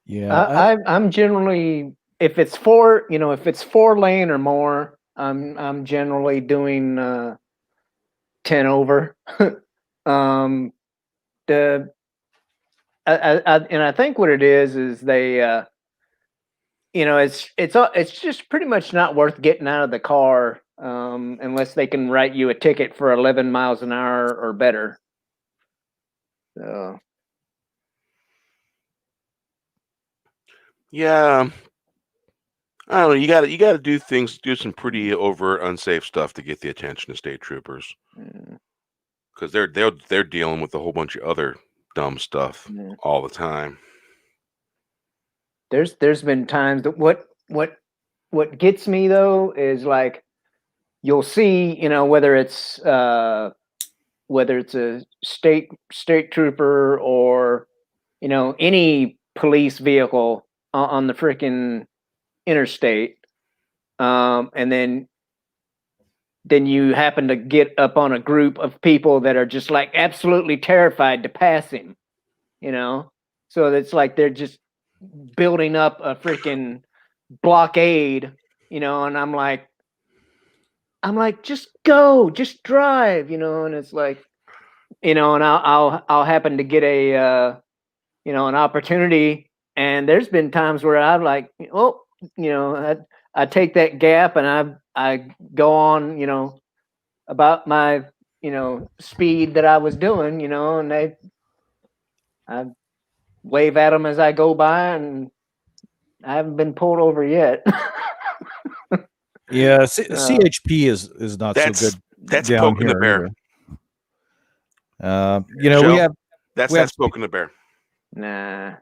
Yeah. I'm generally, if it's 4 lane or more, I'm generally doing 10 over. And I think what it is they it's just pretty much not worth getting out of the car unless they can write you a ticket for 11 miles an hour or better. So yeah, I don't know. You got to do some pretty over unsafe stuff to get the attention of state troopers, because they're dealing with a whole bunch of other dumb stuff all the time. There's been times that what gets me though is like you'll see, whether it's a state trooper or any police vehicle on the freaking interstate, and then you happen to get up on a group of people that are just like absolutely terrified to pass him, so it's like they're just building up a freaking blockade, and I'm like, just go, just drive, and it's like, and I'll happen to get a an opportunity, and there's been times where I'm like, I take that gap and I go on, about my speed that I was doing, and I wave at them as I go by, and I haven't been pulled over yet. Yeah, CHP is not so good. That's down poking the bear. We have poking the bear. Nah.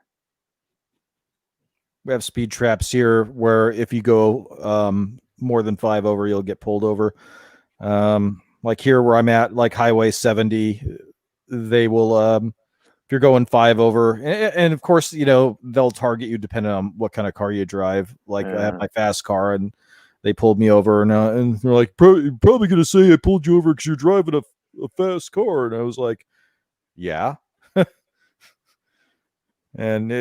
We have speed traps here where if you go more than 5 over, you'll get pulled over. Like here where I'm at, like Highway 70, they will if you're going 5 over, and of course, they'll target you depending on what kind of car you drive. Like I have my fast car, and they pulled me over, and they're like, you're probably gonna say I pulled you over because you're driving a fast car, and I was like, yeah. And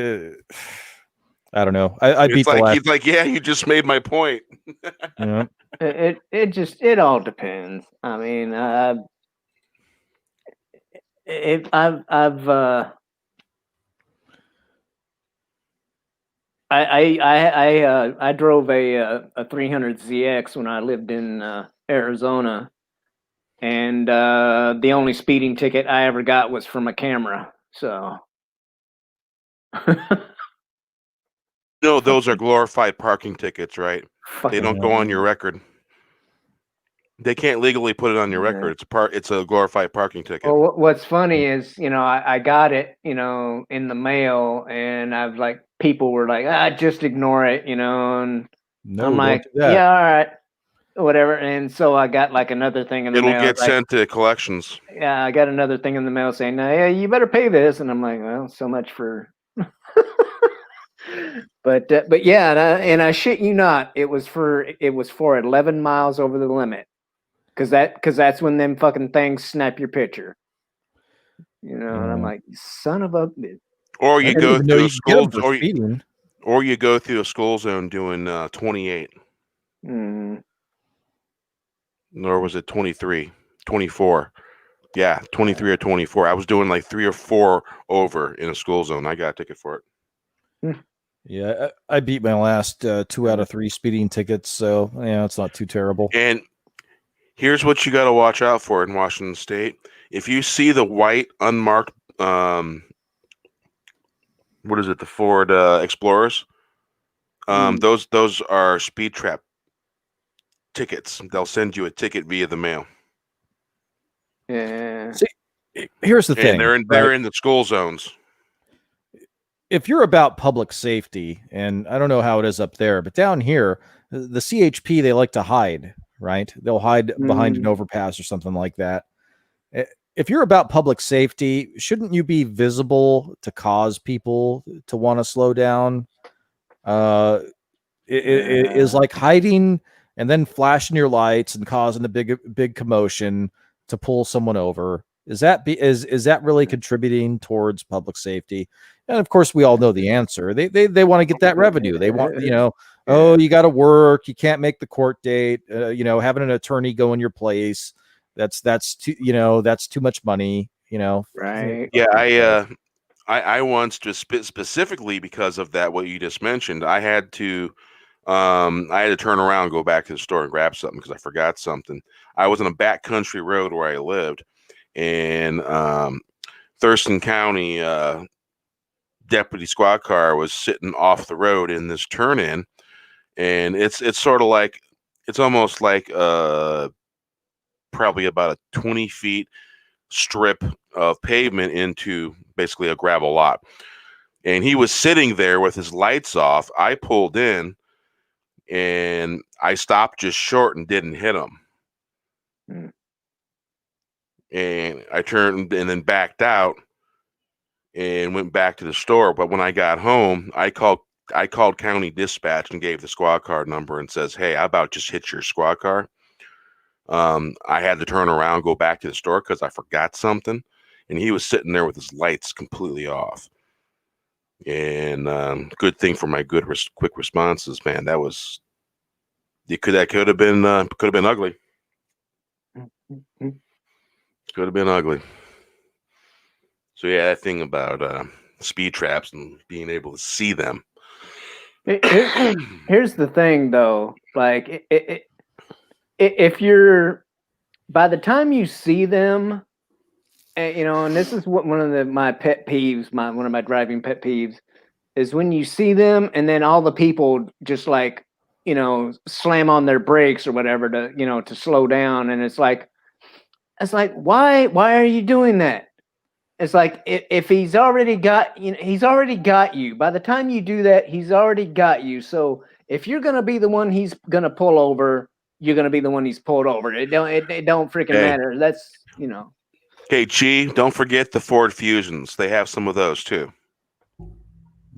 I don't know. I beat the last. He's like, yeah, you just made my point. Yeah. It all depends. I mean, I drove a 300ZX when I lived in Arizona, and the only speeding ticket I ever got was from a camera. So. No, those are glorified parking tickets, right? They don't go on your record. They can't legally put it on your record. It's a glorified parking ticket. Well, what's funny is, I got it, in the mail, and I've like, people were like, just ignore it, and no, I'm like, yeah, all right, whatever. And so I got like another thing in the mail. It'll get sent to collections. Yeah, I got another thing in the mail saying, yeah, you better pay this. And I'm like, well, so much for. But yeah, and I shit you not, it was for 11 miles over the limit, because that's when them fucking things snap your picture, and I'm like, son of a bitch. Or you go through a school, or you go through a school zone doing 28. Or was it 23, 24? Yeah, 23 or 24. I was doing like 3 or 4 over in a school zone. I got a ticket for it. Yeah, I beat my last 2 out of 3 speeding tickets, so yeah, it's not too terrible. And here's what you got to watch out for in Washington State. If you see the white unmarked, what is it, the Ford Explorers? Those are speed trap tickets. They'll send you a ticket via the mail. Yeah. See, here's the thing. And they're in the school zones. If you're about public safety, and I don't know how it is up there, but down here, the CHP, they like to hide, right? They'll hide behind an overpass or something like that. If you're about public safety, shouldn't you be visible to cause people to want to slow down? It is like hiding and then flashing your lights and causing a big commotion to pull someone over. Is that really contributing towards public safety? And of course, we all know the answer. They want to get that revenue. They want, oh, you got to work. You can't make the court date. Having an attorney go in your place. That's too much money. Right. Yeah, I once, just specifically because of that, what you just mentioned, I had to turn around and go back to the store and grab something because I forgot something. I was on a backcountry road where I lived, and Thurston County deputy squad car was sitting off the road in this turn in, and it's sort of like, it's almost like probably about a 20 feet strip of pavement into basically a gravel lot. And he was sitting there with his lights off. I pulled in and I stopped just short and didn't hit him. And I turned and then backed out and went back to the store. But when I got home, I called county dispatch and gave the squad car number and says, hey, I about just hit your squad car. I had to turn around, go back to the store because I forgot something. And he was sitting there with his lights completely off. And good thing for my quick responses, man. That could have been ugly. Could have been ugly. So yeah, that thing about speed traps and being able to see them. Here's the thing, though. Like, if you're, by the time you see them, and this is what one of my pet peeves, one of my driving pet peeves, is when you see them and then all the people just like, slam on their brakes or whatever to slow down, and it's like why are you doing that? It's like, if he's already got you. By the time you do that, he's already got you. So if you're gonna be the one he's gonna pull over, you're gonna be the one he's pulled over. It don't freaking matter. That's Okay, G, don't forget the Ford Fusions. They have some of those too.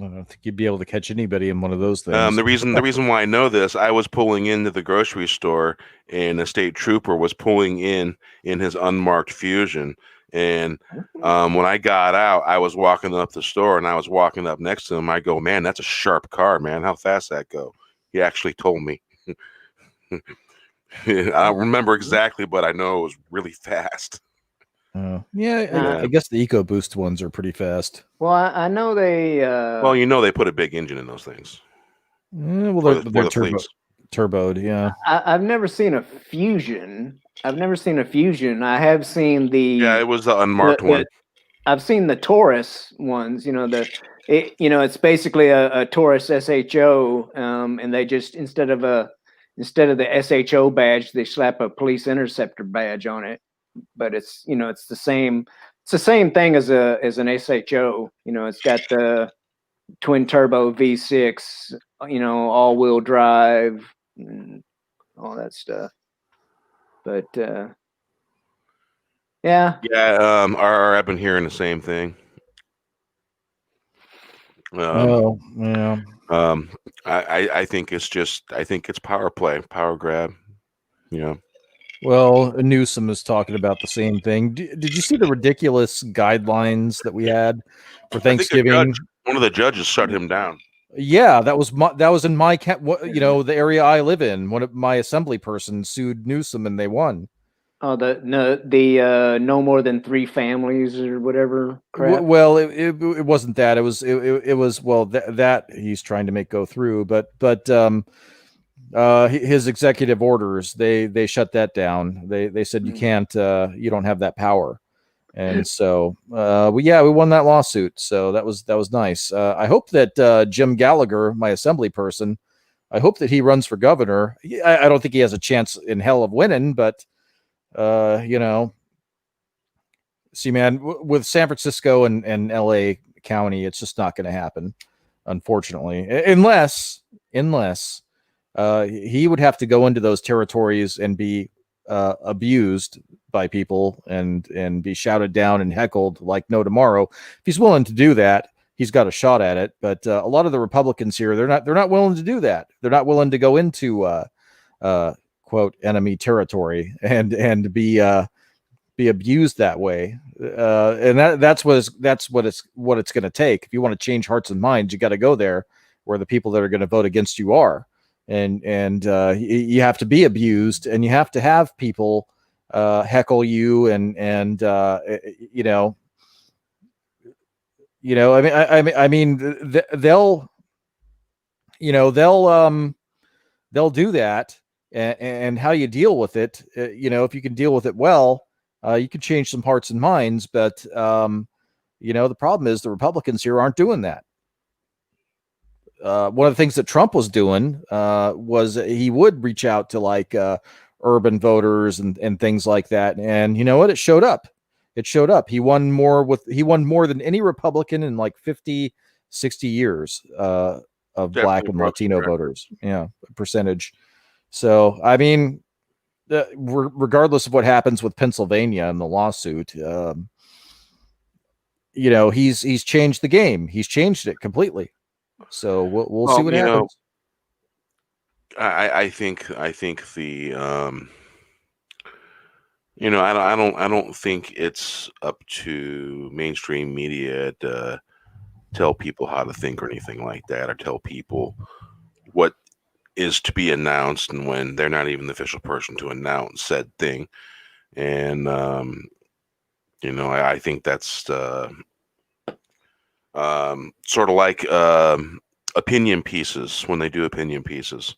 I don't think you'd be able to catch anybody in one of those things. The reason why I know this, I was pulling into the grocery store and a state trooper was pulling in his unmarked Fusion. And when I got out, I was walking up the store and I was walking up next to him. I go, man, that's a sharp car, man. How fast that go? He actually told me. I don't remember exactly, but I know it was really fast. I guess the EcoBoost ones are pretty fast. Well, I know they. Well, they put a big engine in those things. They're turboed. Yeah. I've never seen a Fusion. I have seen the. Yeah, it was the unmarked one. I've seen the Taurus ones. It's basically a Taurus SHO, and they just instead of the SHO badge, they slap a police interceptor badge on it. But it's it's the same thing as an SHO. It's got the twin turbo V6, all wheel drive and all that stuff. But yeah. I've been hearing the same thing. I think it's power play, power grab. Well, Newsom is talking about the same thing. Did you see the ridiculous guidelines that we had for Thanksgiving? One of the judges shut him down. Yeah, that was in my the area I live in. One of my assembly persons sued Newsom and they won. Oh, no more than 3 families or whatever crap. Well, it wasn't that. It was well that he's trying to make go through, but his executive orders, they shut that down. They said you can't, you don't have that power. And so we won that lawsuit, so that was nice. I hope that Jim Gallagher, my assembly person, I hope that he runs for governor. I don't think he has a chance in hell of winning, but you know, see, man, with San Francisco and LA County, it's just not going to happen, unfortunately, unless he would have to go into those territories and be abused by people and be shouted down and heckled like no tomorrow. If he's willing to do that, he's got a shot at it. But a lot of the Republicans here, they're not willing to do that. They're not willing to go into quote enemy territory and be abused that way. And that's what it's going to take. If you want to change hearts and minds, you got to go there where the people that are going to vote against you are. And you have to be abused, and you have to have people heckle you and I mean they'll do that, and how you deal with it, if you can deal with it well, you can change some hearts and minds. But the problem is the Republicans here aren't doing that. One of the things that Trump was doing was he would reach out to like urban voters and things like that. And you know what? It showed up. He won more than any Republican in like 50, 60 years of definitely Black and Latino voters. Yeah, percentage. So, I mean, regardless of what happens with Pennsylvania and the lawsuit, he's changed the game. He's changed it completely. So we'll see what happens. I think the I don't think it's up to mainstream media to tell people how to think or anything like that, or tell people what is to be announced and when. They're not even the official person to announce said thing. And I think that's sort of like opinion pieces when they do opinion pieces.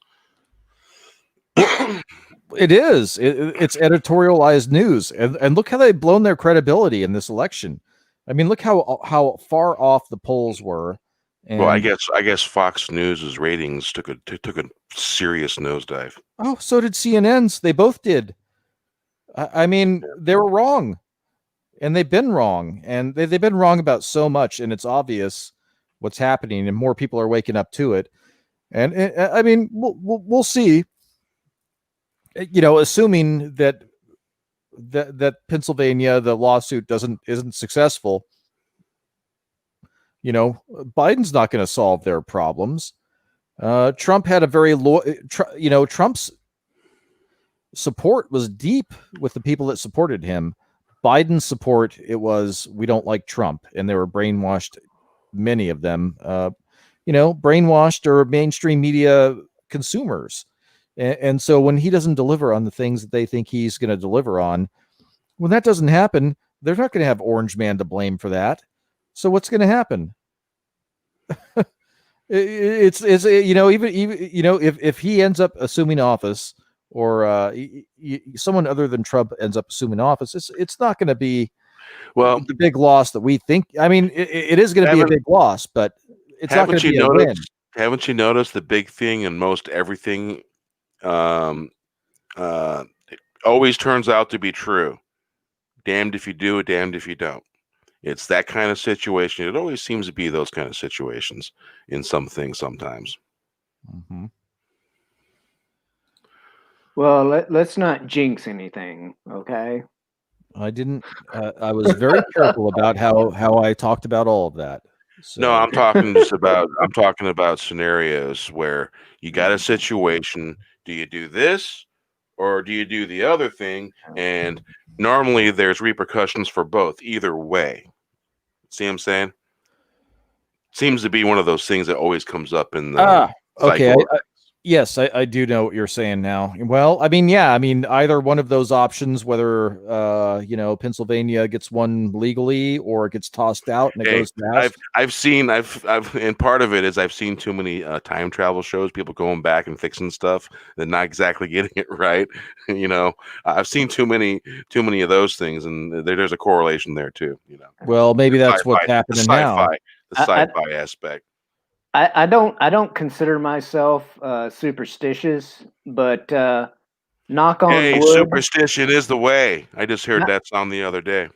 It is. It's editorialized news, and look how they've blown their credibility in this election. I mean, look how far off the polls were. And, well, I guess Fox News's ratings took a serious nosedive. Oh, so did CNN's. They both did. I mean, they were wrong, and they've been wrong, and they've been wrong about so much, and it's obvious what's happening, and more people are waking up to it. And I mean, we'll see. Assuming that Pennsylvania, the lawsuit isn't successful, Biden's not going to solve their problems. Trump had a very Trump's support was deep with the people that supported him. Biden's support, it was, we don't like Trump, and they were brainwashed. Many of them, brainwashed or mainstream media consumers. And so when he doesn't deliver on the things that they think he's going to deliver on, when that doesn't happen, they're not going to have Orange Man to blame for that. So what's going to happen? It's even if he ends up assuming office, or someone other than Trump ends up assuming office, it's not going to be the big loss that we think. I mean, it is going to be a big loss, but it's not going to be a win. Haven't you noticed the big thing in most everything? It always turns out to be true. Damned if you do, damned if you don't. It's that kind of situation. It always seems to be those kind of situations in some things sometimes. Mm-hmm. Well, let's not jinx anything, okay? I didn't. I was very careful about how I talked about all of that. So. No, I'm talking about scenarios where you got a situation. Do you do this or do you do the other thing? And normally there's repercussions for both either way. See what I'm saying? Seems to be one of those things that always comes up in the okay. Yes, I do know what you're saying now. Well, I mean, yeah, I mean, either one of those options, whether Pennsylvania gets one legally or it gets tossed out and it Hey, goes past. and part of it is I've seen too many time travel shows, people going back and fixing stuff and not exactly getting it right. I've seen too many of those things, and there's a correlation there too. Well, maybe that's Sci-fi, what's happening now. the sci-fi aspect. I don't consider myself superstitious, but knock on Hey, wood. superstition is the way. I just heard Not- that song the other day.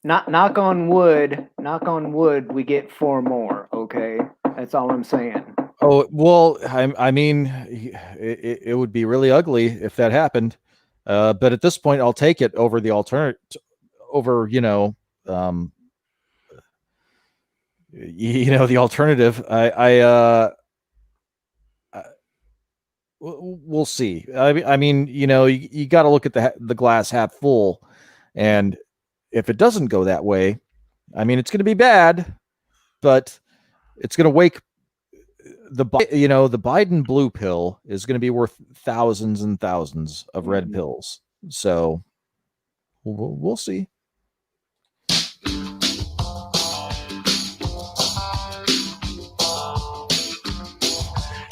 Knock on wood. Knock on wood. We get 4 more. Okay, that's all I'm saying. Oh well, I mean, it would be really ugly if that happened. But at this point, I'll take it over the alternate, over the alternative. We'll see. I mean, you got to look at the glass half full, and if it doesn't go that way, I mean, it's going to be bad, but it's going to wake the Biden blue pill is going to be worth thousands and thousands of red pills. So we'll see.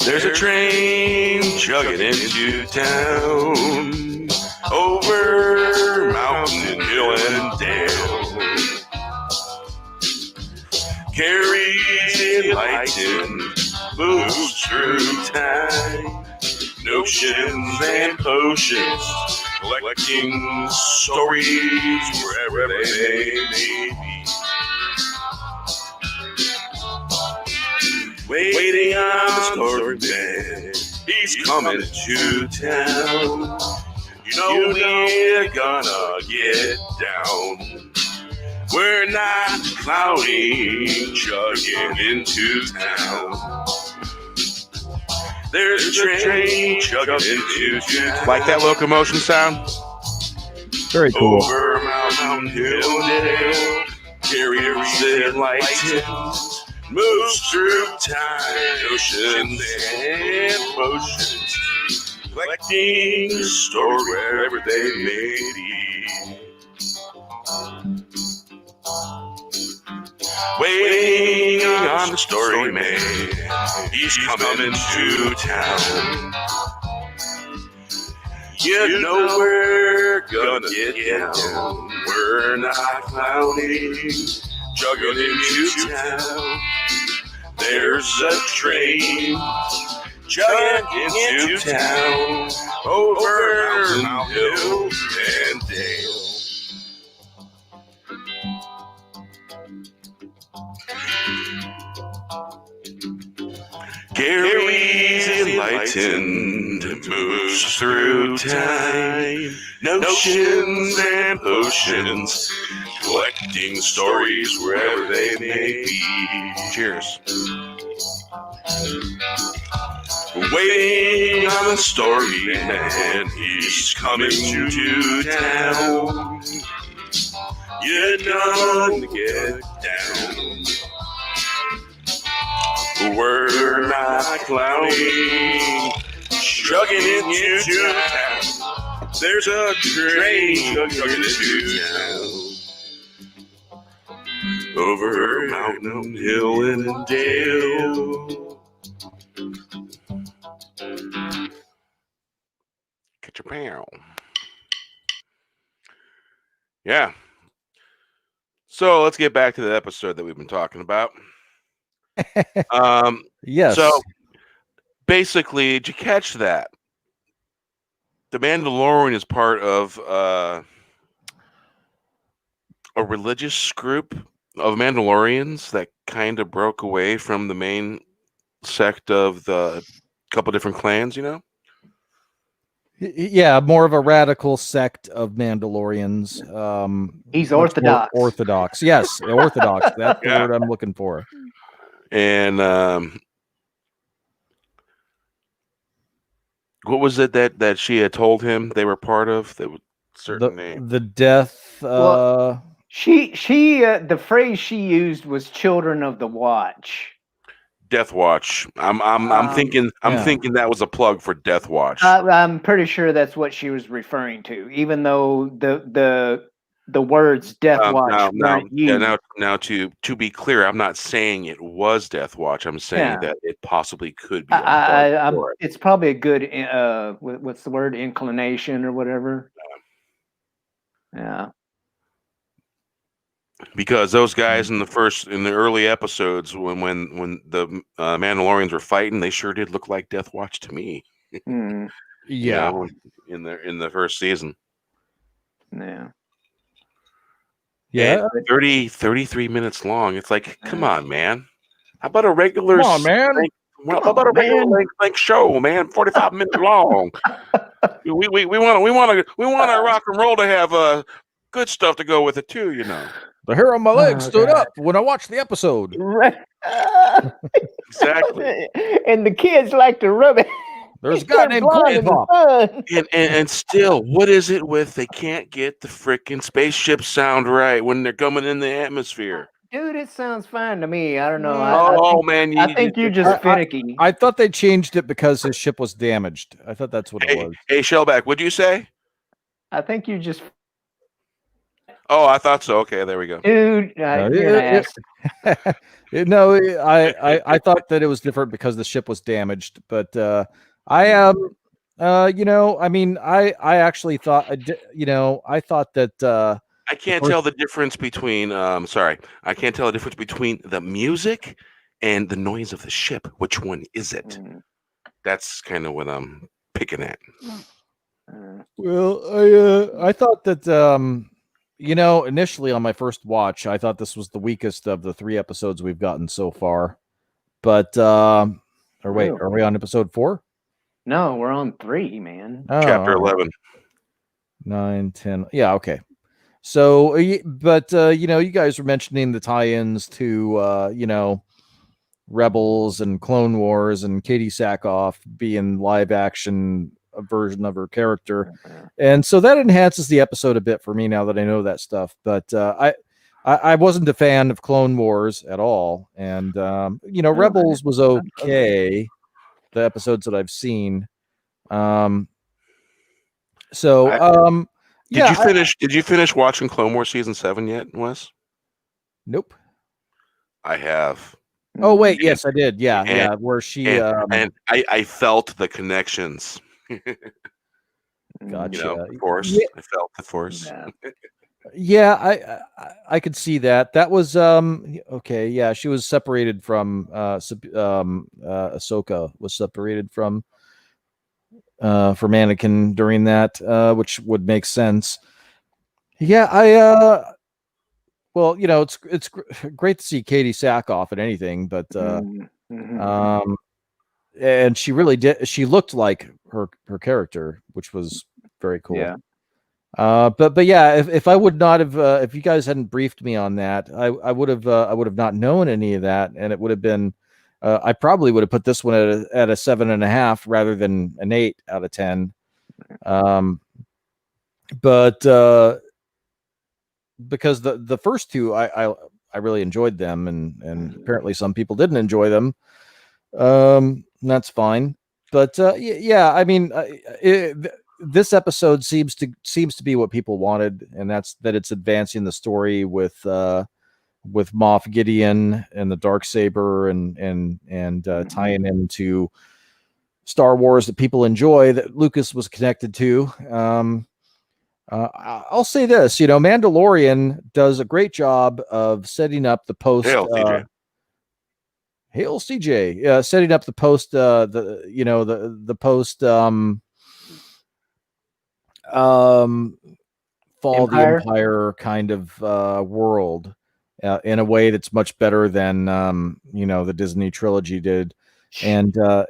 There's a train chugging into town over mountain, hill, and dale. Carries enlightened, moves through time. Notions and potions, collecting stories wherever they may be. Waiting on the story man, he's coming to town. We're gonna get down. We're not clowning, chugging into town. There's a train chugging into town. Like that locomotion sound? Very cool. Over mountain, hill, and dale, carries enlightened, moves through time, oceans and potions, collecting stories wherever they may be. Waiting on the story man, he's coming to town. We're gonna get down. We're not clowning, chugging into town. There's a train chugging into town over mountain, hill, and dale. Carries enlightened, moves through time. Notions and potions, collecting stories wherever they may be. Cheers. Waiting on the story man, he's coming to town. You're gonna get down. We're not clowning, chugging into town. There's a train chugging into town. Over mountain, hill, and dale. Catch a pow. Yeah. So let's get back to the episode that we've been talking about. Yes. So basically, did you catch that? The Mandalorian is part of a religious group of Mandalorians that kind of broke away from the main sect of the couple different clans, Yeah, more of a radical sect of Mandalorians. He's orthodox. Orthodox, yes, orthodox. That's the word I'm looking for. And what was it that she had told him they were part of? That was certain name. The death. She the phrase she used was "Children of the Watch." Death Watch. I'm thinking that was a plug for Death Watch. I'm pretty sure that's what she was referring to, even though the words Death Watch weren't used. Now to be clear, I'm not saying it was Death Watch. I'm saying that it possibly could be. It's probably a good what's the word, inclination or whatever. Yeah. Because those guys in the early episodes when the Mandalorians were fighting, they sure did look like Death Watch to me. Mm. Yeah, in the first season. Yeah. Yeah. 33 minutes long. It's like, come on, man. How about a regular? Come on, man. How about a regular length show, man? 45 minutes long. we want our rock and roll to have good stuff to go with it too, you know. The hair on my leg stood up when I watched the episode. Right. Exactly. And the kids like to rub it. There's a guy named Corn Pop. And still, what is it with they can't get the freaking spaceship sound right when they're coming in the atmosphere? Dude, it sounds fine to me. I don't know. I think you're just finicky. I thought they changed it because his ship was damaged. I thought that's what it was. Hey, Shellback, what'd you say? I think you just. Oh, I thought so. Okay, there we go. Dude, you're an ass. No, I thought that it was different because the ship was damaged, but I actually thought, I thought that I can't tell the difference between I can't tell the difference between the music and the noise of the ship. Which one is it? That's kind of what I'm picking at. Well, I thought that initially on my first watch, I thought this was the weakest of the 3 episodes we've gotten so far. But are we on episode 4? No, we're on 3, man. Chapter 11. 9, 10. Yeah, okay. So, but you guys were mentioning the tie-ins to Rebels and Clone Wars and Katie Sackhoff being live action a version of her character, and so that enhances the episode a bit for me now that I know that stuff. But I wasn't a fan of Clone Wars at all, and Rebels was okay. The episodes that I've seen. Did you finish watching Clone Wars season 7 yet, Wes? Nope. I have. Oh wait, yes, I did. Yeah, where she and I felt the connections. Gotcha. Of course, yeah. I felt the Force. Yeah, I could see that. That was okay. Yeah, she was separated from Ahsoka was separated from Anakin during that, which would make sense. Yeah, well, it's great to see Katie Sackhoff in anything, but and she really did. She looked like her character, which was very cool. Yeah. But yeah, if I would not have, if you guys hadn't briefed me on that, I would have not known any of that, and it would have been, I probably would have put this one at a 7.5 rather than an 8 out of 10. But because the first 2, I really enjoyed them, and apparently some people didn't enjoy them. That's fine. But yeah, I mean, this episode seems to be what people wanted, and that's that it's advancing the story with Moff Gideon and the Darksaber and tying into Star Wars that people enjoy, that Lucas was connected to. I'll say this, Mandalorian does a great job of setting up the post. Hail CJ, setting up the post, the post Fall of the Empire kind of world in a way that's much better than the Disney trilogy did. And I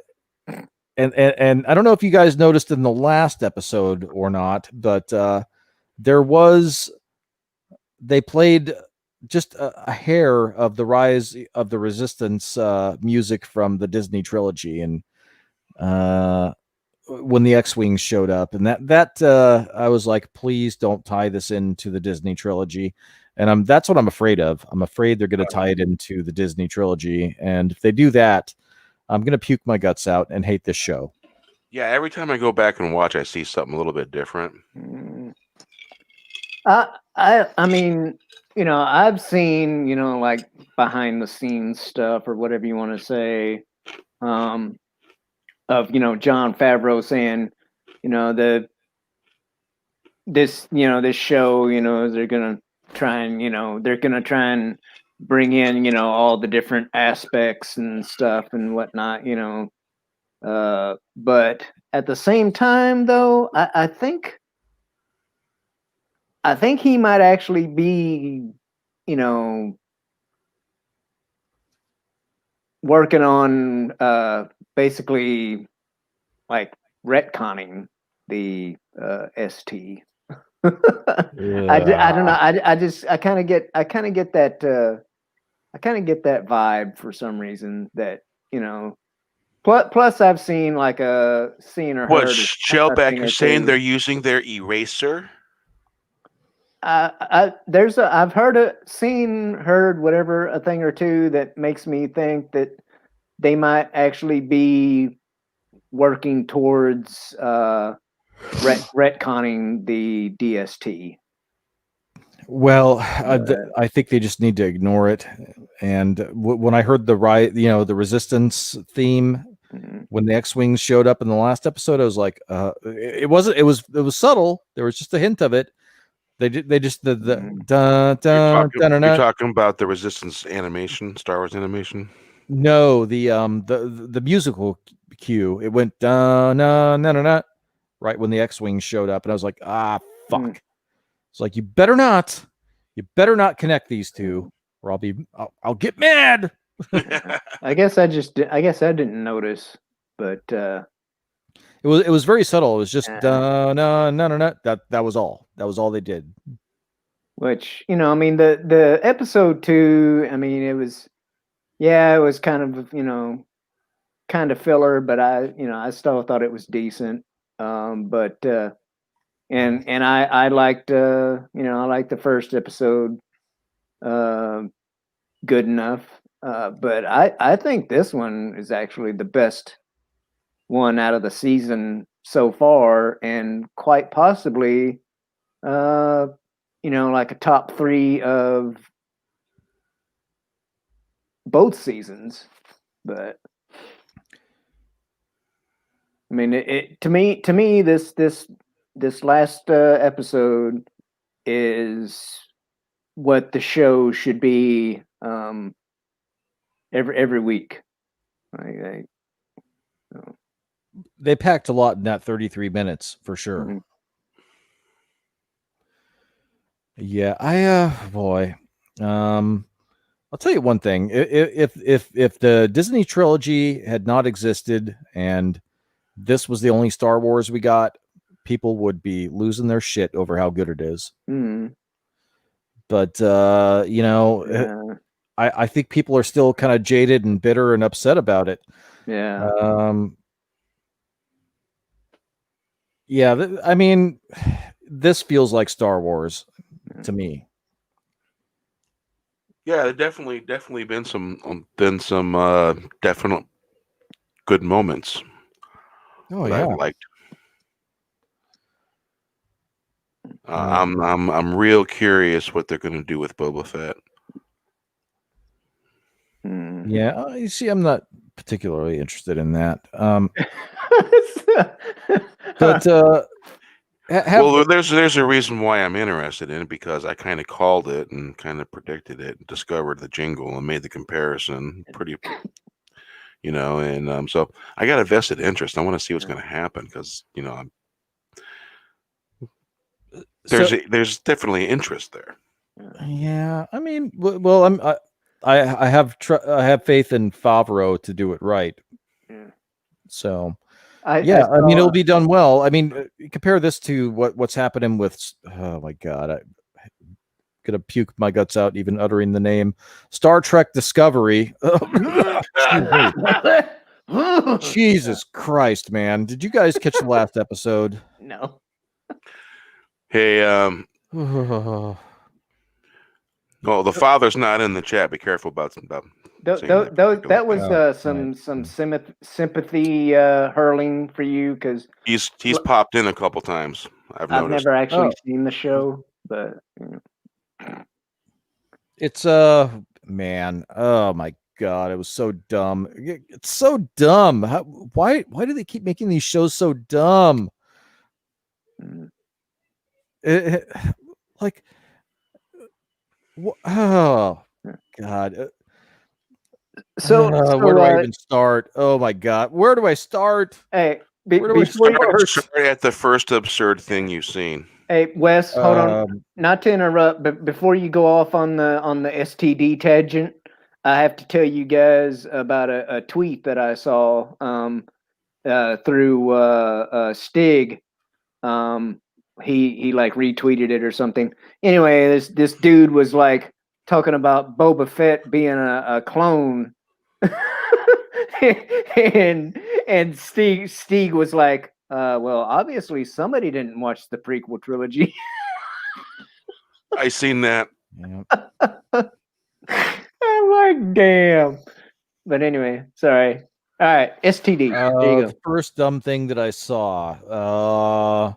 don't know if you guys noticed in the last episode or not, but they played just a hair of the Rise of the Resistance music from the Disney trilogy, and when the X-Wings showed up, and that I was like, please don't tie this into the Disney trilogy. And that's what I'm afraid of. I'm afraid they're going to tie it into the Disney trilogy. And if they do that, I'm going to puke my guts out and hate this show. Yeah, every time I go back and watch, I see something a little bit different. I mean, you know, I've seen, you know, like behind the scenes stuff or whatever you want to say, of, you know, Jon Favreau saying, you know, this show, you know, they're gonna try and bring in, you know, all the different aspects and stuff and whatnot, you know. But at the same time, though, I think he might actually be, you know, working on basically like retconning the ST. I don't know. I kind of get that vibe for some reason that, you know. Plus, I've seen like seen or What, heard. Shellback? You're saying they're using their eraser? I've heard whatever, a thing or two that makes me think that they might actually be working towards retconning the DST. Well, I think they just need to ignore it. And when I heard the Resistance theme, when the X-Wings showed up in the last episode, I was like, it was subtle. There was just a hint of it. They just the You're talking about the Resistance animation, Star Wars animation? No, the musical cue. It went da na na na na right when the X-Wings showed up, and I was like, fuck. It's like, you better not connect these two, or I'll get mad. I guess I didn't notice, but it was very subtle. It was just da na na na na. That was all. That was all they did. Which, you know, I mean, the episode 2, I mean, it was kind of, you know, kind of filler, but I still thought it was decent. But and I liked I liked the first episode good enough. But I think this one is actually the best one out of the season so far, and quite possibly like a top 3 of both seasons. But I mean, to me this last episode is what the show should be every week. They packed a lot in that 33 minutes for sure. Mm-hmm. Yeah, I'll tell you one thing. If the Disney trilogy had not existed and this was the only Star Wars we got, people would be losing their shit over how good it is. Mm-hmm. But I think people are still kind of jaded and bitter and upset about it. Yeah. I mean, this feels like Star Wars to me. Yeah, there definitely been some definite good moments. Oh that yeah, I liked. I'm real curious what they're going to do with Boba Fett. Yeah, you see, I'm not particularly interested in that. But well, there's a reason why I'm interested in it, because I kind of called it and kind of predicted it, and discovered the jingle and made the comparison pretty, and so I got a vested interest. I want to see what's going to happen, because there's definitely interest there. Yeah, I mean, well, I have faith in Favreau to do it right. Yeah. So. I mean, it'll be done well. I mean, compare this to what's happening with, oh my God, I'm gonna puke my guts out even uttering the name Star Trek Discovery. Jesus Christ, man. Did you guys catch the last episode? No. Hey, Oh, oh, the father's not in the chat. Be careful about saying That was Oh, some right. sympathy hurling for you because He's popped in a couple times. I've I've noticed. never actually Oh. seen the show, but it's man. Oh my God, it was so dumb. It's so dumb. Why do they keep making these shows so dumb? Like, oh God. Where do I even start? Oh my God, where do I start? Hey, where do I start? Start at the first absurd thing you've seen. Hey, Wes, hold on. Not to interrupt, but before you go off on the STD tangent, I have to tell you guys about a tweet that I saw through Stig. He like retweeted it or something. Anyway, this dude was like talking about Boba Fett being a clone. and Stig was like, well, obviously somebody didn't watch the prequel trilogy. I seen that. I'm like, damn. But anyway, sorry. All right, STD. There you go. The first dumb thing that I saw.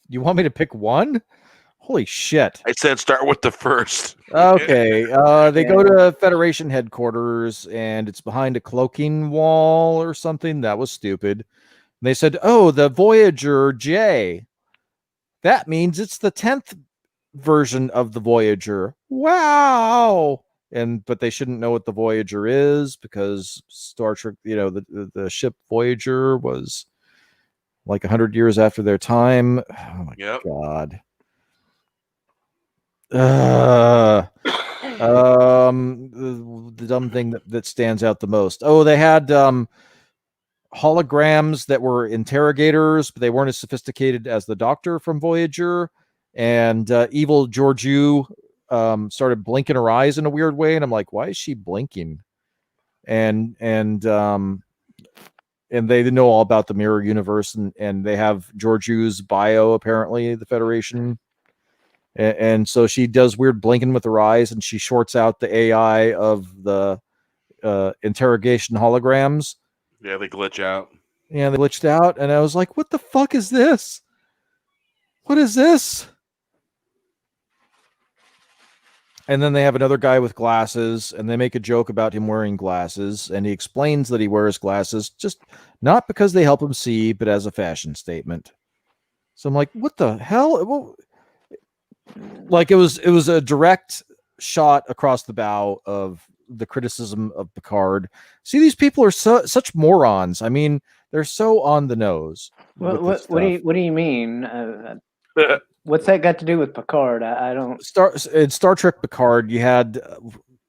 You want me to pick one? Holy shit. I said start with the first. Okay. They go to Federation headquarters and it's behind a cloaking wall or something. That was stupid. They said, oh, the Voyager J. That means it's the 10th version of the Voyager. Wow. But they shouldn't know what the Voyager is because Star Trek, the ship Voyager was like 100 years after their time. Oh my God. The dumb thing that stands out the most. Oh, they had holograms that were interrogators, but they weren't as sophisticated as the Doctor from Voyager. And evil Georgiou started blinking her eyes in a weird way, and I'm like, why is she blinking? And they know all about the mirror universe, and they have Georgiou's bio, apparently, the Federation. And so she does weird blinking with her eyes, and she shorts out the AI of the interrogation holograms. Yeah, they glitch out. Yeah, they glitched out, and I was like, what the fuck is this? What is this? And then they have another guy with glasses, and they make a joke about him wearing glasses, and he explains that he wears glasses just not because they help him see, but as a fashion statement. So I'm like, what the hell? Like it was a direct shot across the bow of the criticism of Picard. See, these people are such morons. I mean, they're so on the nose. What do you mean? What's that got to do with Picard? I don't. In Star Trek Picard, you had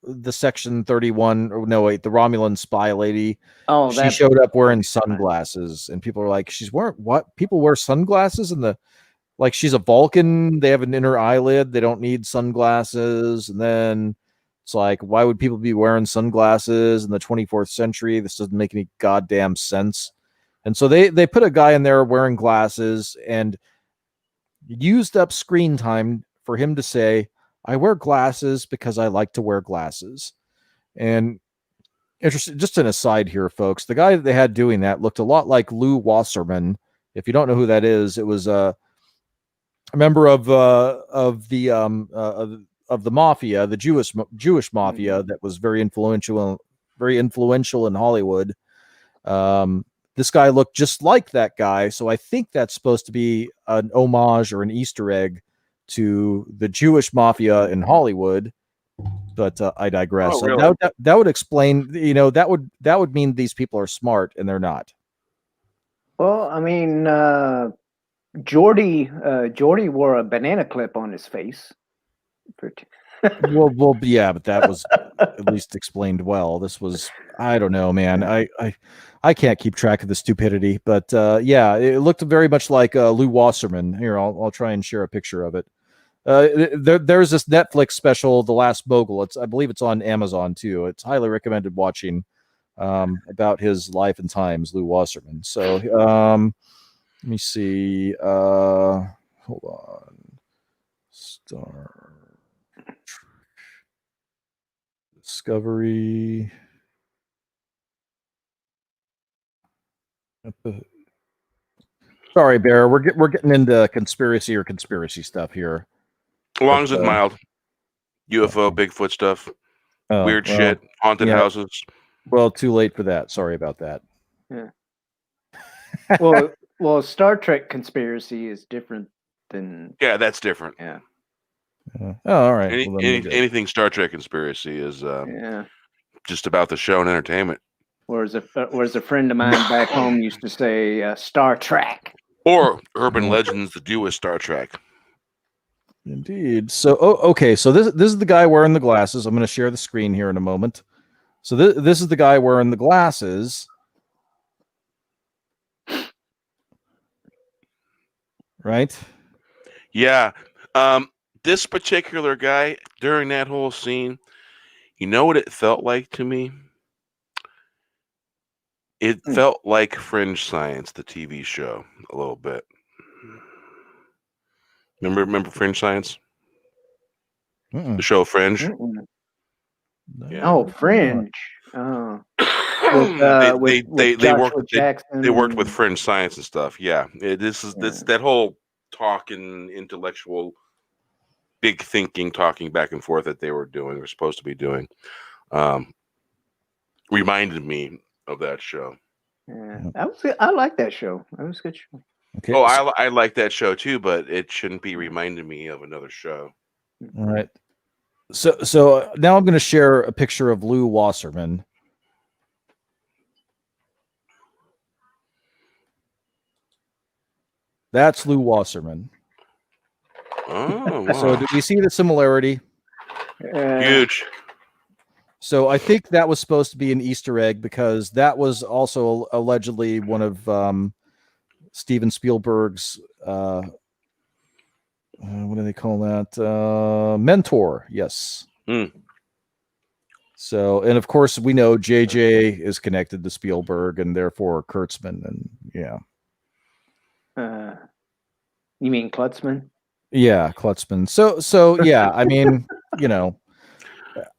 the Section 31, or no, wait, the Romulan spy lady. Oh, she showed up wearing sunglasses, and people are like, she's wearing what? People wear sunglasses in the. Like she's a Vulcan, they have an inner eyelid, they don't need sunglasses. And then it's like, why would people be wearing sunglasses in the 24th century? This doesn't make any goddamn sense. And so they put a guy in there wearing glasses and used up screen time for him to say, I wear glasses because I like to wear glasses. And interesting, just an aside here, folks, the guy that they had doing that looked a lot like Lew Wasserman. If you don't know who that is, it was a member of the mafia, the Jewish mafia that was very influential in Hollywood. This guy looked just like that guy, so I think that's supposed to be an homage or an Easter egg to the Jewish mafia in Hollywood. But I digress. Oh, really? That would explain. That would mean these people are smart, and they're not. Well, I mean, Geordi wore a banana clip on his face. well, yeah, but that was at least explained well. This was, I don't know, man. I can't keep track of the stupidity, but yeah, it looked very much like Lew Wasserman. Here, I'll try and share a picture of it. There's this Netflix special, The Last Bogle. I believe it's on Amazon too. It's highly recommended watching, about his life and times, Lou Wasserman. So let me see. Hold on. Star Discovery. Sorry, Bear. We're getting into conspiracy stuff here. As long as it's mild. UFO, Bigfoot stuff, weird shit, haunted houses. Well, too late for that. Sorry about that. Yeah. Well, Star Trek conspiracy is different than. Yeah, that's different. Yeah. Oh, all right. Anything Star Trek conspiracy is just about the show and entertainment. Whereas a friend of mine back home used to say Star Trek. Or urban legends to do with Star Trek. Indeed. So, okay. So this is the guy wearing the glasses. I'm going to share the screen here in a moment. So this is the guy wearing the glasses. Right? Yeah. This particular guy, during that whole scene, you know what it felt like to me? It felt like Fringe Science, the TV show, a little bit. Remember Fringe Science? The show Fringe? Yeah. Oh, Fringe. Oh. They worked with Fringe Science and stuff. Yeah. This that whole talking, intellectual, big thinking, talking back and forth that they were supposed to be doing. Reminded me of that show. Yeah, I like that show. That was a good show. Okay. Oh, I like that show too, but it shouldn't be reminding me of another show. All right. So now I'm going to share a picture of Lou Wasserman. That's Lou Wasserman. Oh, wow. So do we see the similarity? Huge. So I think that was supposed to be an Easter egg because that was also allegedly one of Steven Spielberg's what do they call that? Mentor. Yes. So, and of course we know JJ is connected to Spielberg and therefore Kurtzman, and yeah. You mean Klutzman? Yeah, Klutzman. So yeah, I mean,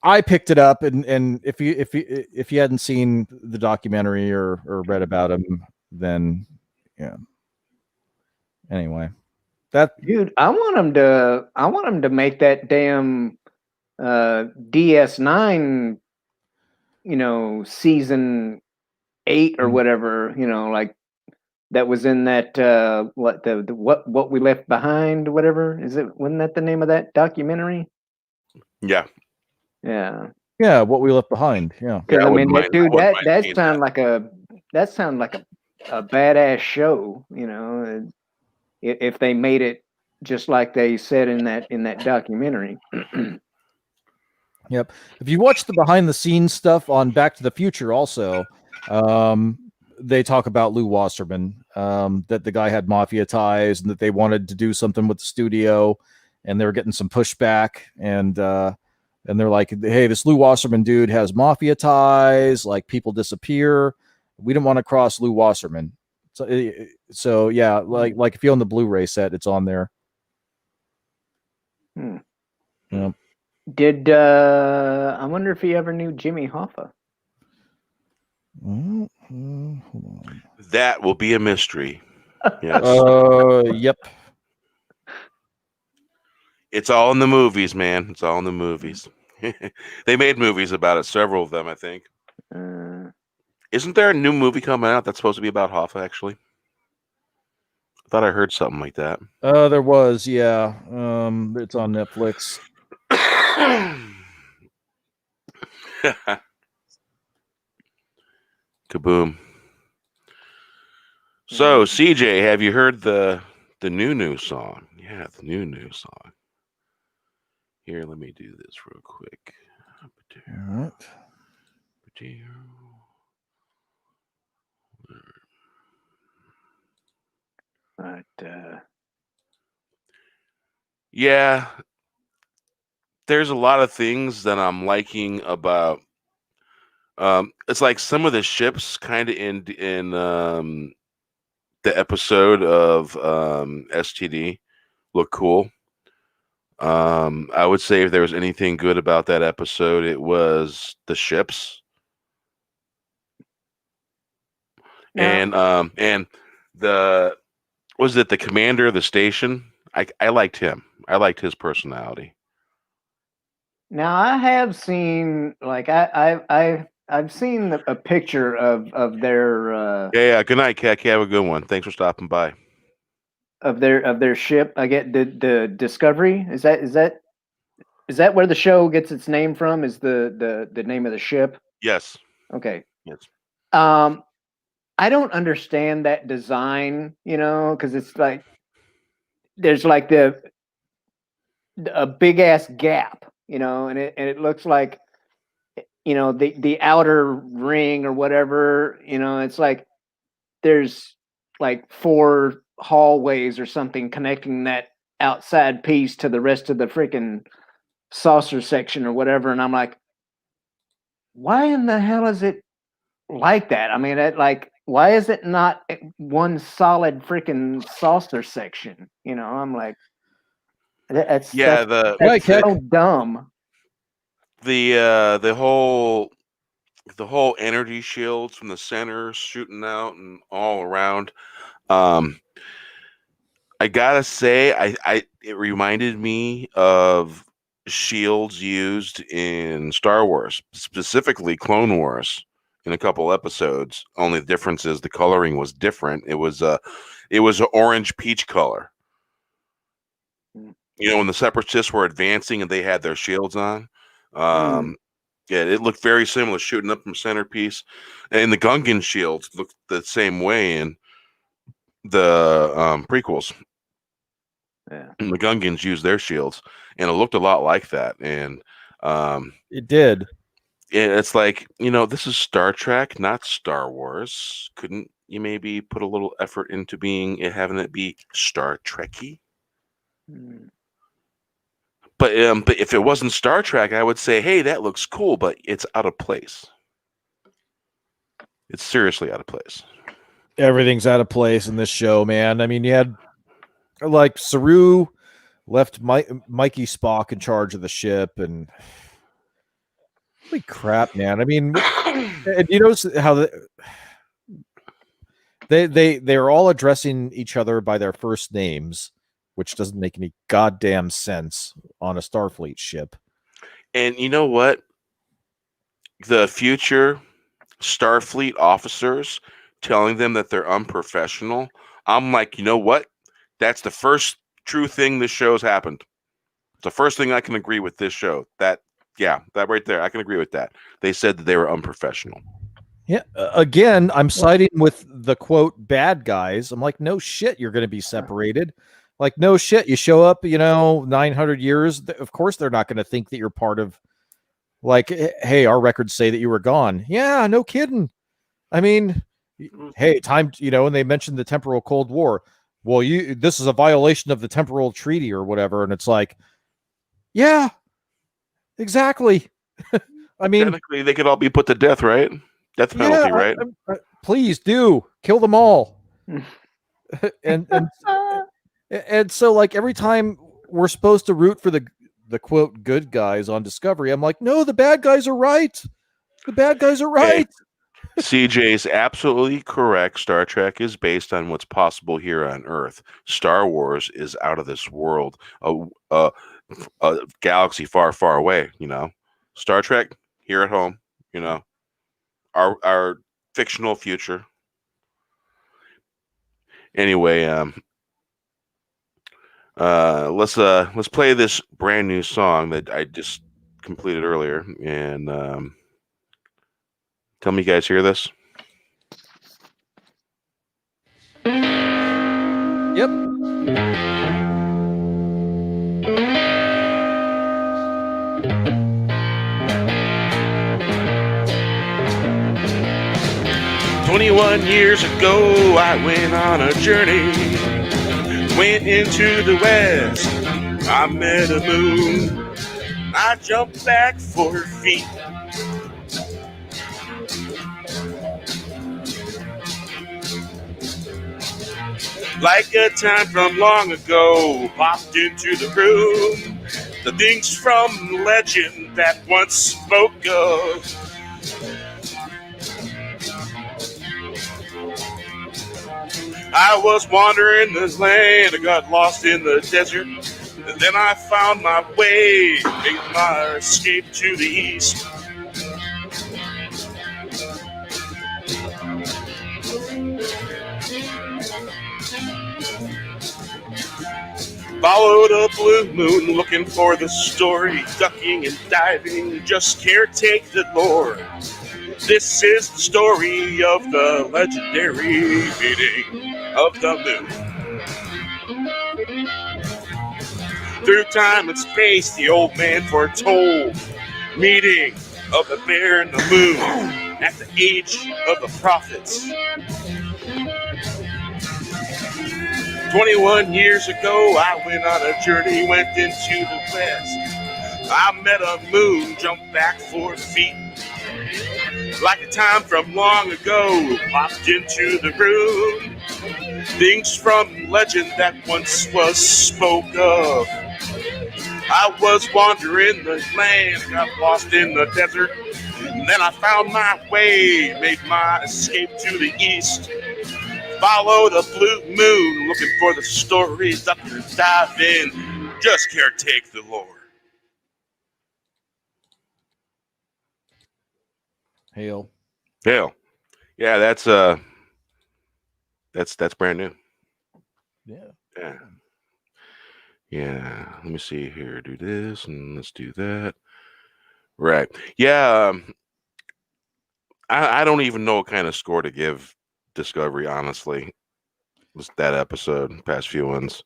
I picked it up, and if you hadn't seen the documentary or read about him, then yeah. Anyway, dude, I want him to make that damn DS9, season 8 or whatever, like that was in that what we left behind, whatever. Wasn't that the name of that documentary? Yeah. Yeah, what we left behind. Yeah. Because I mean, that sounded like a badass show, if they made it just like they said in that documentary. Yep. If you watch the behind the scenes stuff on Back to the Future, also, they talk about Lou Wasserman, that the guy had mafia ties and that they wanted to do something with the studio, and they were getting some pushback, and they're like, hey, this Lou Wasserman dude has mafia ties, like people disappear. We didn't want to cross Lou Wasserman. So yeah, like if you own the Blu-ray set, it's on there. Yeah. Did I wonder if he ever knew Jimmy Hoffa? Hold on. That will be a mystery. Yes. Yep. It's all in the movies, man. It's all in the movies. They made movies about it, several of them, I think. Isn't there a new movie coming out that's supposed to be about Hoffa, actually? I thought I heard something like that. There was, yeah. It's on Netflix. Kaboom. So, CJ, have you heard the new song? Yeah, the new song. Here, let me do this real quick. All right. But Yeah, there's a lot of things that I'm liking about. It's like some of the ships kind of in the episode of STD look cool. I would say if there was anything good about that episode, it was the ships. Now, And the was it the commander of the station? I liked him. I liked his personality. now I have seen like I've seen a picture of their Yeah. Good night, Cat. Have a good one. Thanks for stopping by. of their ship. I get the Discovery. Is that where the show gets its name from? Is the name of the ship? Yes. Okay. Yes. I don't understand that design, because it's like there's like a big ass gap, and it looks like the outer ring or whatever, it's like there's like 4 hallways or something connecting that outside piece to the rest of the freaking saucer section or whatever, and I'm like, why in the hell is it like that? I mean, why is it not one solid freaking saucer section? I'm like, that's so dumb. The whole energy shields from the center shooting out and all around. I gotta say, it reminded me of shields used in Star Wars, specifically Clone Wars, in a couple episodes. Only the difference is the coloring was different. It was an orange peach color. When the Separatists were advancing and they had their shields on. Yeah, it looked very similar, shooting up from centerpiece, and the Gungan shields looked the same way in the prequels. Yeah, and the Gungans used their shields, and it looked a lot like that. And it did. It's like, this is Star Trek, not Star Wars. Couldn't you maybe put a little effort into having it be Star Trekky? But if it wasn't Star Trek, I would say, hey, that looks cool, but it's out of place. It's seriously out of place. Everything's out of place in this show, man. I mean, you had like Saru left Mikey Spock in charge of the ship, and holy crap, man. I mean, and you notice how they're all addressing each other by their first names, which doesn't make any goddamn sense on a Starfleet ship. And you know what? The future Starfleet officers telling them that they're unprofessional. I'm like, you know what? That's the first true thing this show's happened. It's the first thing I can agree with this show. That right there, I can agree with that. They said that they were unprofessional. Yeah. Again, I'm siding with the quote bad guys. I'm like, no shit, you're going to be separated. Like, no shit, you show up, 900 years. Of course, they're not going to think that you're part of, like, hey, our records say that you were gone. Yeah, no kidding. I mean, hey, time, and they mentioned the temporal Cold War. Well, this is a violation of the temporal treaty or whatever. And it's like, yeah, exactly. I mean, technically, they could all be put to death, right? Death penalty, right? Please do kill them all. and so, like, every time we're supposed to root for the quote good guys on Discovery, I'm like, no, the bad guys are right. The bad guys are right. CJ's absolutely correct. Star Trek is based on what's possible here on Earth. Star Wars is out of this world, a galaxy far, far away. Star Trek here at home. Our fictional future. Anyway, let's play this brand new song that I just completed earlier, and tell me you guys hear this. Yep. "21 years ago, I went on a journey. Went into the West. I met a moon. I jumped back 4 feet. Like a time from long ago, popped into the room. The things from legend that once spoke of. I was wandering this land, I got lost in the desert. And then I found my way, made my escape to the east. Followed a blue moon looking for the story, ducking and diving, just caretake the lore. This is the story of the legendary meeting of the moon. Through time and space, the old man foretold meeting of the bear and the moon at the age of the prophets. 21 years ago, I went on a journey, went into the west. I met a moon, jumped back 4 feet. Like a time from long ago, popped into the room. Things from legend that once was spoke of. I was wandering the land, got lost in the desert. And then I found my way, made my escape to the east. Followed a blue moon, looking for the story, ducking and diving, just caretake the lore. Hail. Hell, yeah, that's brand new. Yeah. Yeah. Let me see here. Do this and let's do that. Right. Yeah. I don't even know what kind of score to give Discovery. Honestly, was that episode, past few ones.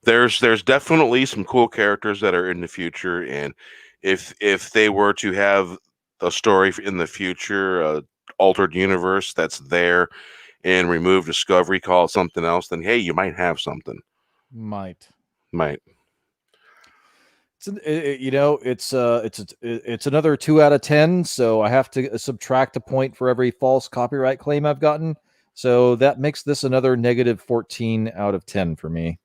There's definitely some cool characters that are in the future, and if they were to have a story in the future, altered universe that's there, and remove Discovery, call it something else, then hey, you might have something. Might. It's another 2 out of 10, so I have to subtract a point for every false copyright claim I've gotten. So that makes this another negative 14 out of 10 for me.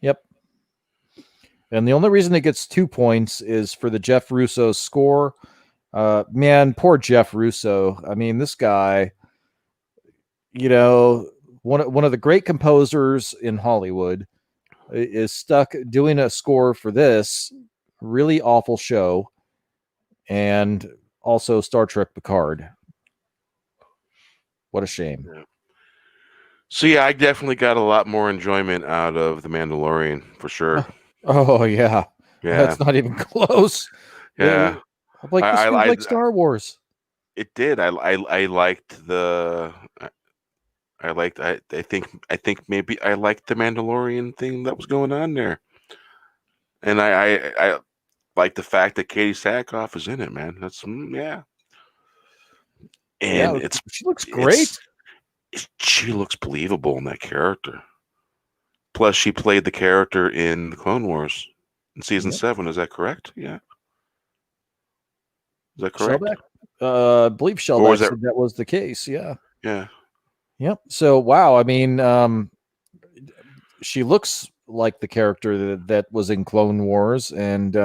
Yep. And the only reason it gets 2 points is for the Jeff Russo score. Man, poor Jeff Russo. I mean, this guy, one of the great composers in Hollywood, is stuck doing a score for this really awful show and also Star Trek Picard. What a shame. Yeah. So yeah, I definitely got a lot more enjoyment out of The Mandalorian for sure. Oh yeah. Yeah. That's not even close. Yeah. I'm like, this feels like Star Wars. It did. I liked the. I think maybe I liked the Mandalorian thing that was going on there, and I like the fact that Katie Sackhoff is in it, man. That's yeah. And she looks great. She looks believable in that character. Plus, she played the character in the Clone Wars in season 7. Is that correct? Yeah. Is that correct? Shellback? I believe Shellback said that was the case. Yeah. Yeah. Yep. So wow. I mean, she looks like the character that was in Clone Wars, and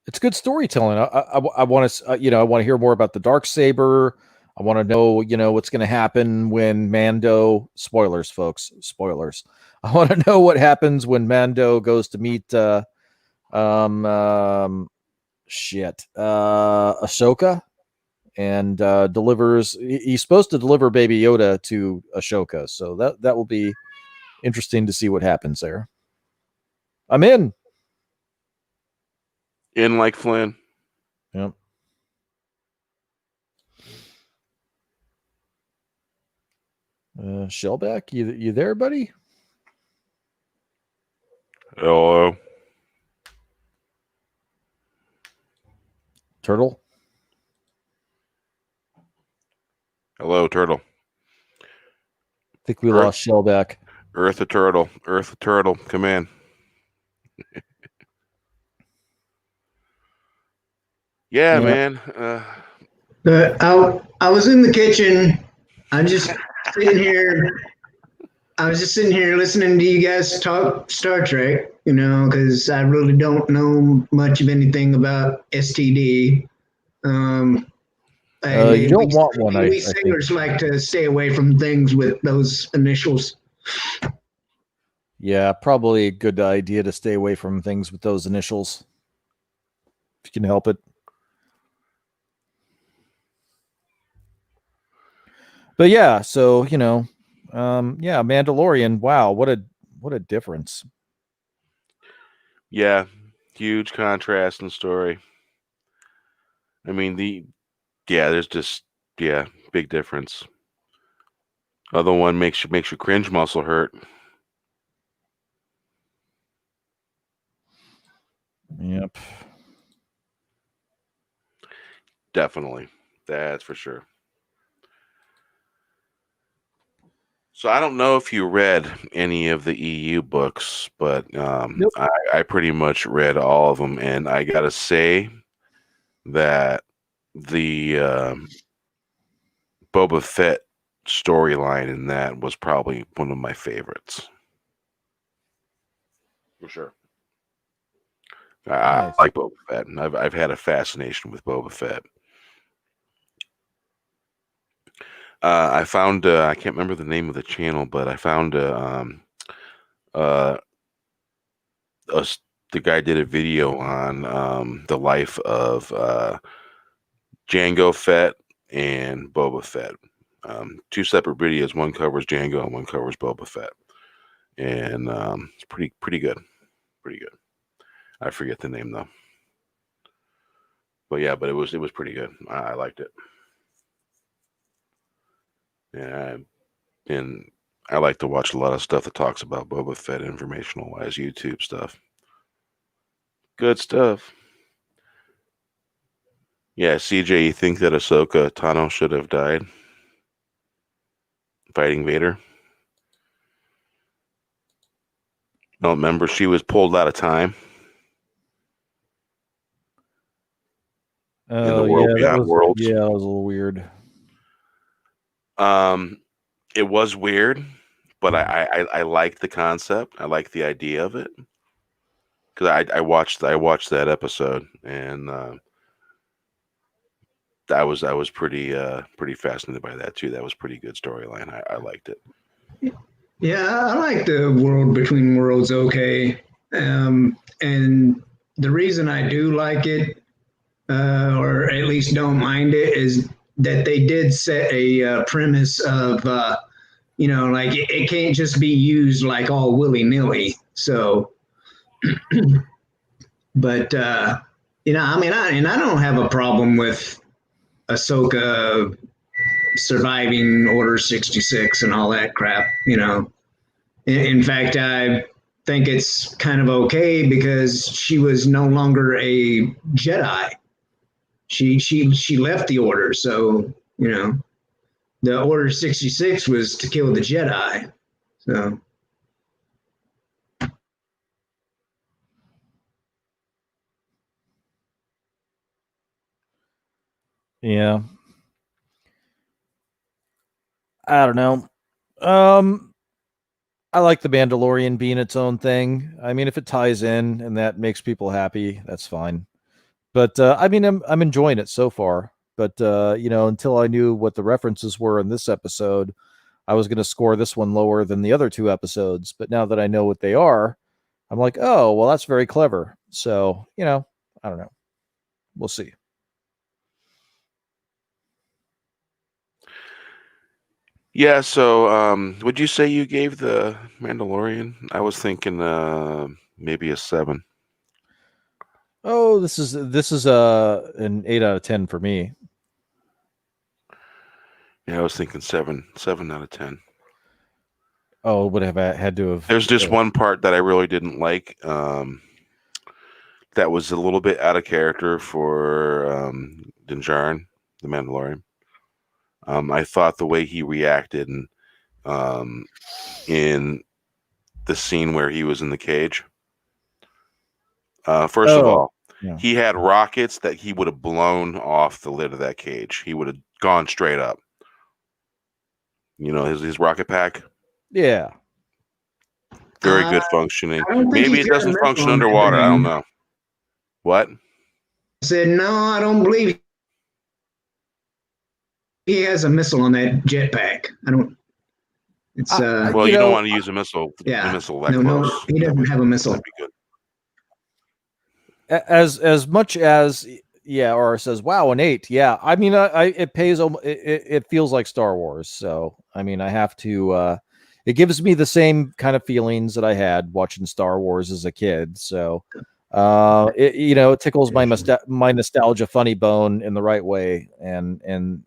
it's good storytelling. I want to, I want to hear more about the Darksaber. I want to know, what's going to happen when Mando. Spoilers, folks. Spoilers. I want to know what happens when Mando goes to meet, Ahsoka, and delivers. He's supposed to deliver Baby Yoda to Ahsoka, so that will be interesting to see what happens there. I'm in. In like Flynn. Yep. Shellback, you there, buddy? Hello. Turtle. Hello, turtle. I think we Earth. lost Shellback. Earth the turtle. Earth the turtle. Come in. Yeah, man. I was in the kitchen. I'm just sitting here. I was just sitting here listening to you guys talk Star Trek, because I really don't know much of anything about STD. You don't want one, I we think. sailors like to stay away from things with those initials. Yeah, probably a good idea to stay away from things with those initials. If you can help it. But yeah, so Mandalorian. Wow, what a difference. Yeah, huge contrast in story. I mean, there's just big difference. Other one makes your cringe muscle hurt. Yep. Definitely. That's for sure. So I don't know if you read any of the EU books, but Nope. I pretty much read all of them, and I gotta say that the Boba Fett storyline in that was probably one of my favorites. For sure. I Nice. like Boba Fett, and I've had a fascination with Boba Fett. I found I can't remember the name of the channel, but I found the guy did a video on the life of Jango Fett and Boba Fett. Two separate videos. One covers Jango and one covers Boba Fett, and it's pretty good. Pretty good. I forget the name though. But yeah, it was pretty good. I liked it. Yeah, and I like to watch a lot of stuff that talks about Boba Fett, informational wise, YouTube stuff. Good stuff. Yeah, CJ, you think that Ahsoka Tano should have died fighting Vader? No, remember she was pulled out of time in the world beyond worlds. Yeah, that was a little weird. It was weird, but I liked the concept. I liked the idea of it because I watched that episode, and I was pretty fascinated by that too. That was pretty good storyline. I liked it. Yeah, I like the world between worlds. Okay, and the reason I do like it, or at least don't mind it, is that they did set a premise of, like it can't just be used like all willy nilly. So, but I don't have a problem with Ahsoka surviving Order 66 and all that crap. In fact, I think it's kind of okay because she was no longer a Jedi. She left the Order, so the Order 66 was to kill the Jedi. So Yeah. I don't know. I like the Mandalorian being its own thing. I mean, if it ties in and that makes people happy, that's fine. But I'm enjoying it so far. But until I knew what the references were in this episode, I was going to score this one lower than the other two episodes. But now that I know what they are, I'm like, oh, well, that's very clever. So, I don't know. We'll see. Yeah. So, would you say you gave the Mandalorian? I was thinking maybe a 7. Oh, this is an 8 out of 10 for me. Yeah, I was thinking 7 out of 10. Oh, would have had to have. There's just one part that I really didn't like. That was a little bit out of character for Din Djarin, the Mandalorian. I thought the way he reacted in the scene where he was in the cage. First of all, he had rockets that he would have blown off the lid of that cage. He would have gone straight up. You know, his rocket pack. Yeah. Very good functioning. I don't think Maybe he's it got a doesn't missile function on that underwater. I don't thing. know. What? I said, no, I don't believe he has a missile on that jetpack. I don't. It's Well, you don't want to use a missile. yeah. A missile that No, close. he doesn't have a missile. That'd be good. As much as or says, wow, an 8. Yeah, I mean, it pays. It feels like Star Wars. So I mean, I have to. It gives me the same kind of feelings that I had watching Star Wars as a kid. So, it tickles my nostalgia funny bone in the right way, and I'm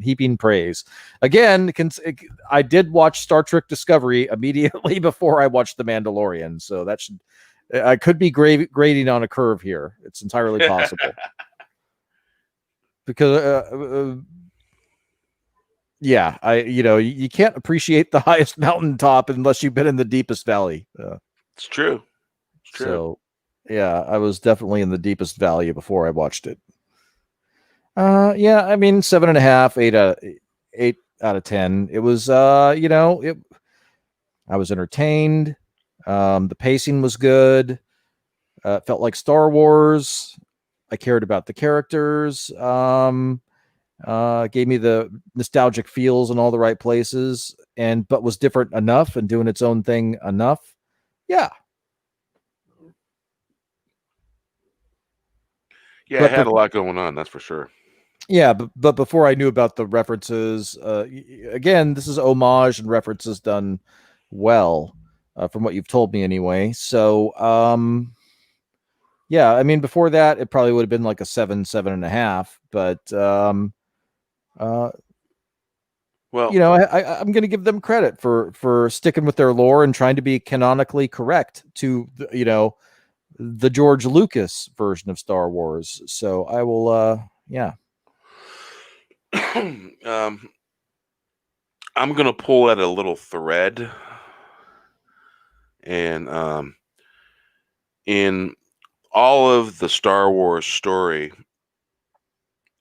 heaping praise. Again, I did watch Star Trek Discovery immediately before I watched The Mandalorian, so that should. I could be grading on a curve here. It's entirely possible. Because you can't appreciate the highest mountaintop unless you've been in the deepest valley. It's true. It's true. So, yeah, I was definitely in the deepest valley before I watched it. I mean, 7.5, 8 out of 10. It was, I was entertained. The pacing was good. It felt like Star Wars. I cared about the characters. Gave me the nostalgic feels in all the right places, but was different enough and doing its own thing enough. Yeah. Yeah, it had a lot going on, that's for sure. Yeah, but before I knew about the references, again, this is homage and references done well, from what you've told me anyway. So, yeah, I mean, before that, it probably would have been like a 7.5. But well, I'm going to give them credit for sticking with their lore and trying to be canonically correct to the George Lucas version of Star Wars. So I will, yeah. I'm going to pull at a little thread, and in all of the Star Wars story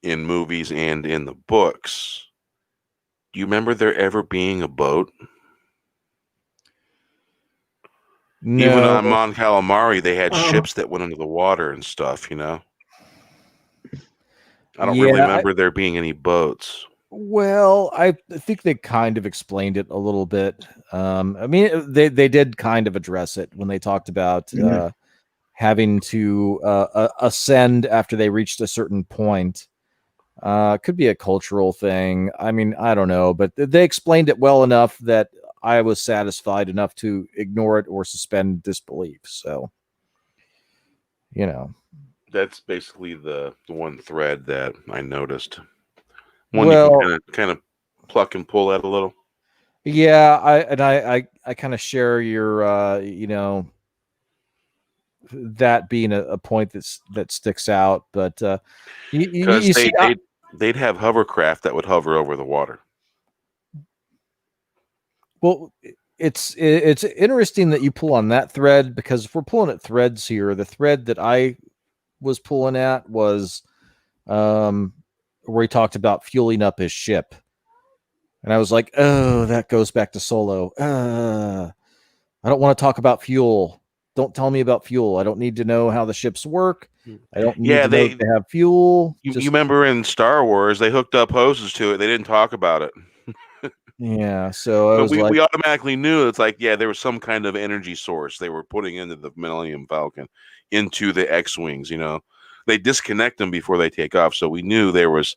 in movies and in the books, do you remember there ever being a boat? No. Even on Mon Calamari, they had ships that went under the water and stuff, I don't really remember there being any boats. Well, I think they kind of explained it a little bit. I mean, they did kind of address it when they talked about having to ascend after they reached a certain point. Could be a cultural thing. I mean, I don't know, but they explained it well enough that I was satisfied enough to ignore it or suspend disbelief. So, that's basically the one thread that I noticed. One you can kind of pluck and pull at a little. Yeah, I kind of share your that being a point that sticks out, but they'd have hovercraft that would hover over the water. Well, it's interesting that you pull on that thread, because if we're pulling at threads here, the thread that I was pulling at was where he talked about fueling up his ship. And I was like, oh, that goes back to Solo. I don't want to talk about fuel. Don't tell me about fuel. I don't need to know how the ships work. I don't need to know they have fuel. You remember in Star Wars, they hooked up hoses to it. They didn't talk about it. Yeah, so we automatically knew it's like, there was some kind of energy source they were putting into the Millennium Falcon, into the X-Wings, They disconnect them before they take off, so we knew there was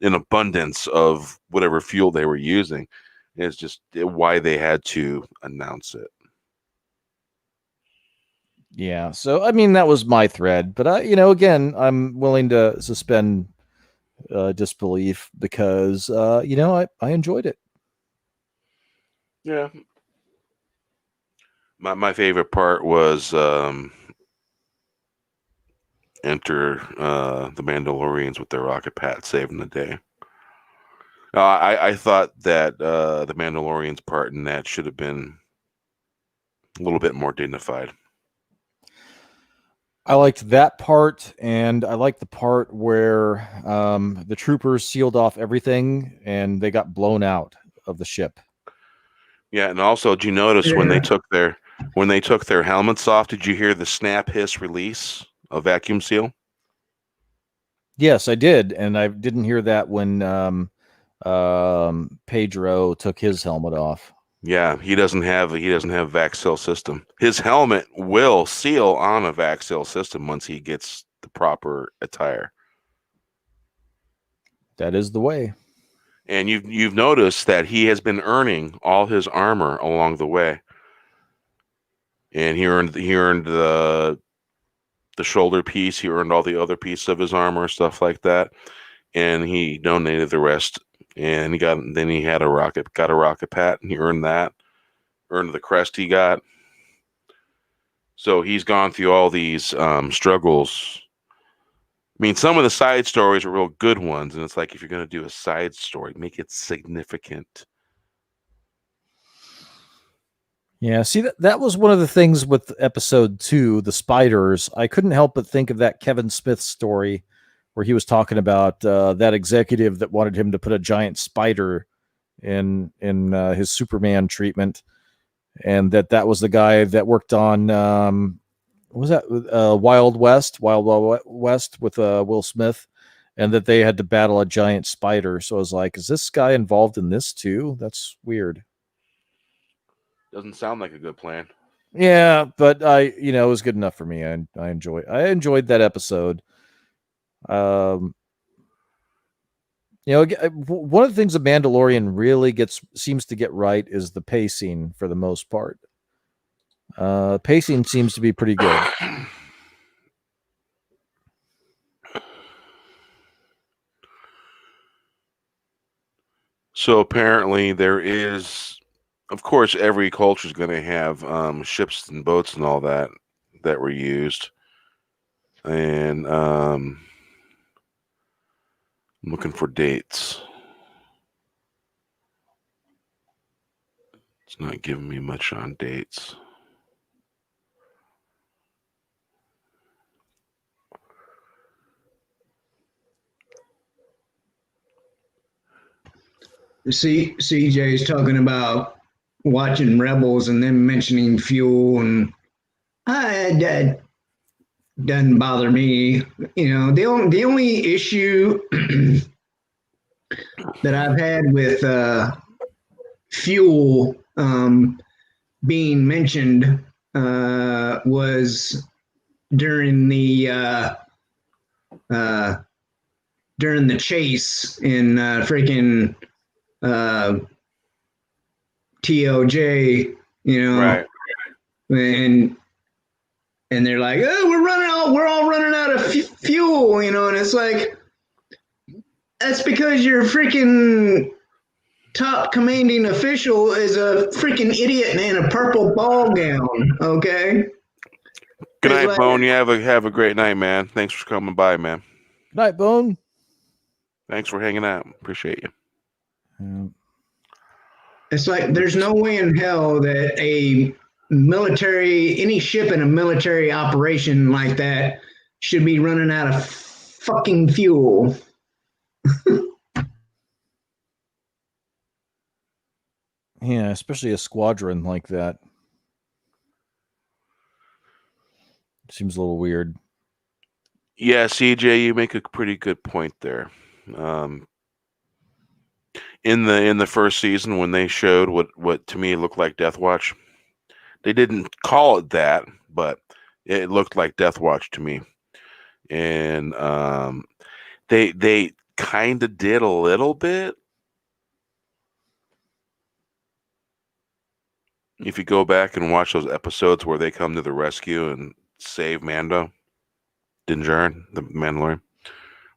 an abundance of whatever fuel they were using. It's just why they had to announce it. Yeah, so I mean, that was my thread, but again, I'm willing to suspend disbelief because I enjoyed it. Yeah, my favorite part was enter the Mandalorians with their rocket pad saving the day. I thought that the Mandalorian's part in that should have been a little bit more dignified. I liked that part, and I liked the part where the troopers sealed off everything and they got blown out of the ship. Yeah, and also, did you notice when they took their helmets off? Did you hear the snap, hiss, release of vacuum seal? Yes, I did, and I didn't hear that when Pedro took his helmet off. Yeah, he doesn't have vac seal system. His helmet will seal on a vac seal system once he gets the proper attire. That is the way. And you've noticed that he has been earning all his armor along the way. And he earned the shoulder piece, he earned all the other pieces of his armor, stuff like that. And he donated the rest. And he had a rocket pat, and he earned that. Earned the crest he got. So he's gone through all these struggles. I mean, some of the side stories are real good ones, and it's like, if you're going to do a side story, make it significant. Yeah, see, that was one of the things with episode 2, the spiders. I couldn't help but think of that Kevin Smith story where he was talking about that executive that wanted him to put a giant spider in his Superman treatment, and that was the guy that worked on what was that Wild West with Will Smith, and that they had to battle a giant spider. So I was like, is this guy involved in this too? That's weird. Doesn't sound like a good plan. Yeah, but it was good enough for me. I enjoyed that episode. One of the things the Mandalorian really seems to get right is the pacing for the most part. Pacing seems to be pretty good. So apparently there is, of course, every culture is going to have ships and boats and all that were used. And I'm looking for dates. It's not giving me much on dates. CJ is talking about watching Rebels and then mentioning fuel, and that doesn't bother me. The only issue that I've had with fuel being mentioned was during the chase in freaking TOJ, Right. And they're like, oh, we're all running out of fuel, and it's like, that's because your freaking top commanding official is a freaking idiot in a purple ball gown. Okay. Good night, Bone. You have a great night, man. Thanks for coming by, man. Good night, Bone. Thanks for hanging out. Appreciate you. Yeah. It's like, there's no way in hell that any ship in a military operation like that should be running out of fucking fuel. Yeah, especially a squadron like that. Seems a little weird. Yeah, CJ, you make a pretty good point there. In the first season, when they showed what to me looked like Death Watch, they didn't call it that, but it looked like Death Watch to me. And they kind of did a little bit. If you go back and watch those episodes where they come to the rescue and save Mando, Din Djarin, the Mandalorian,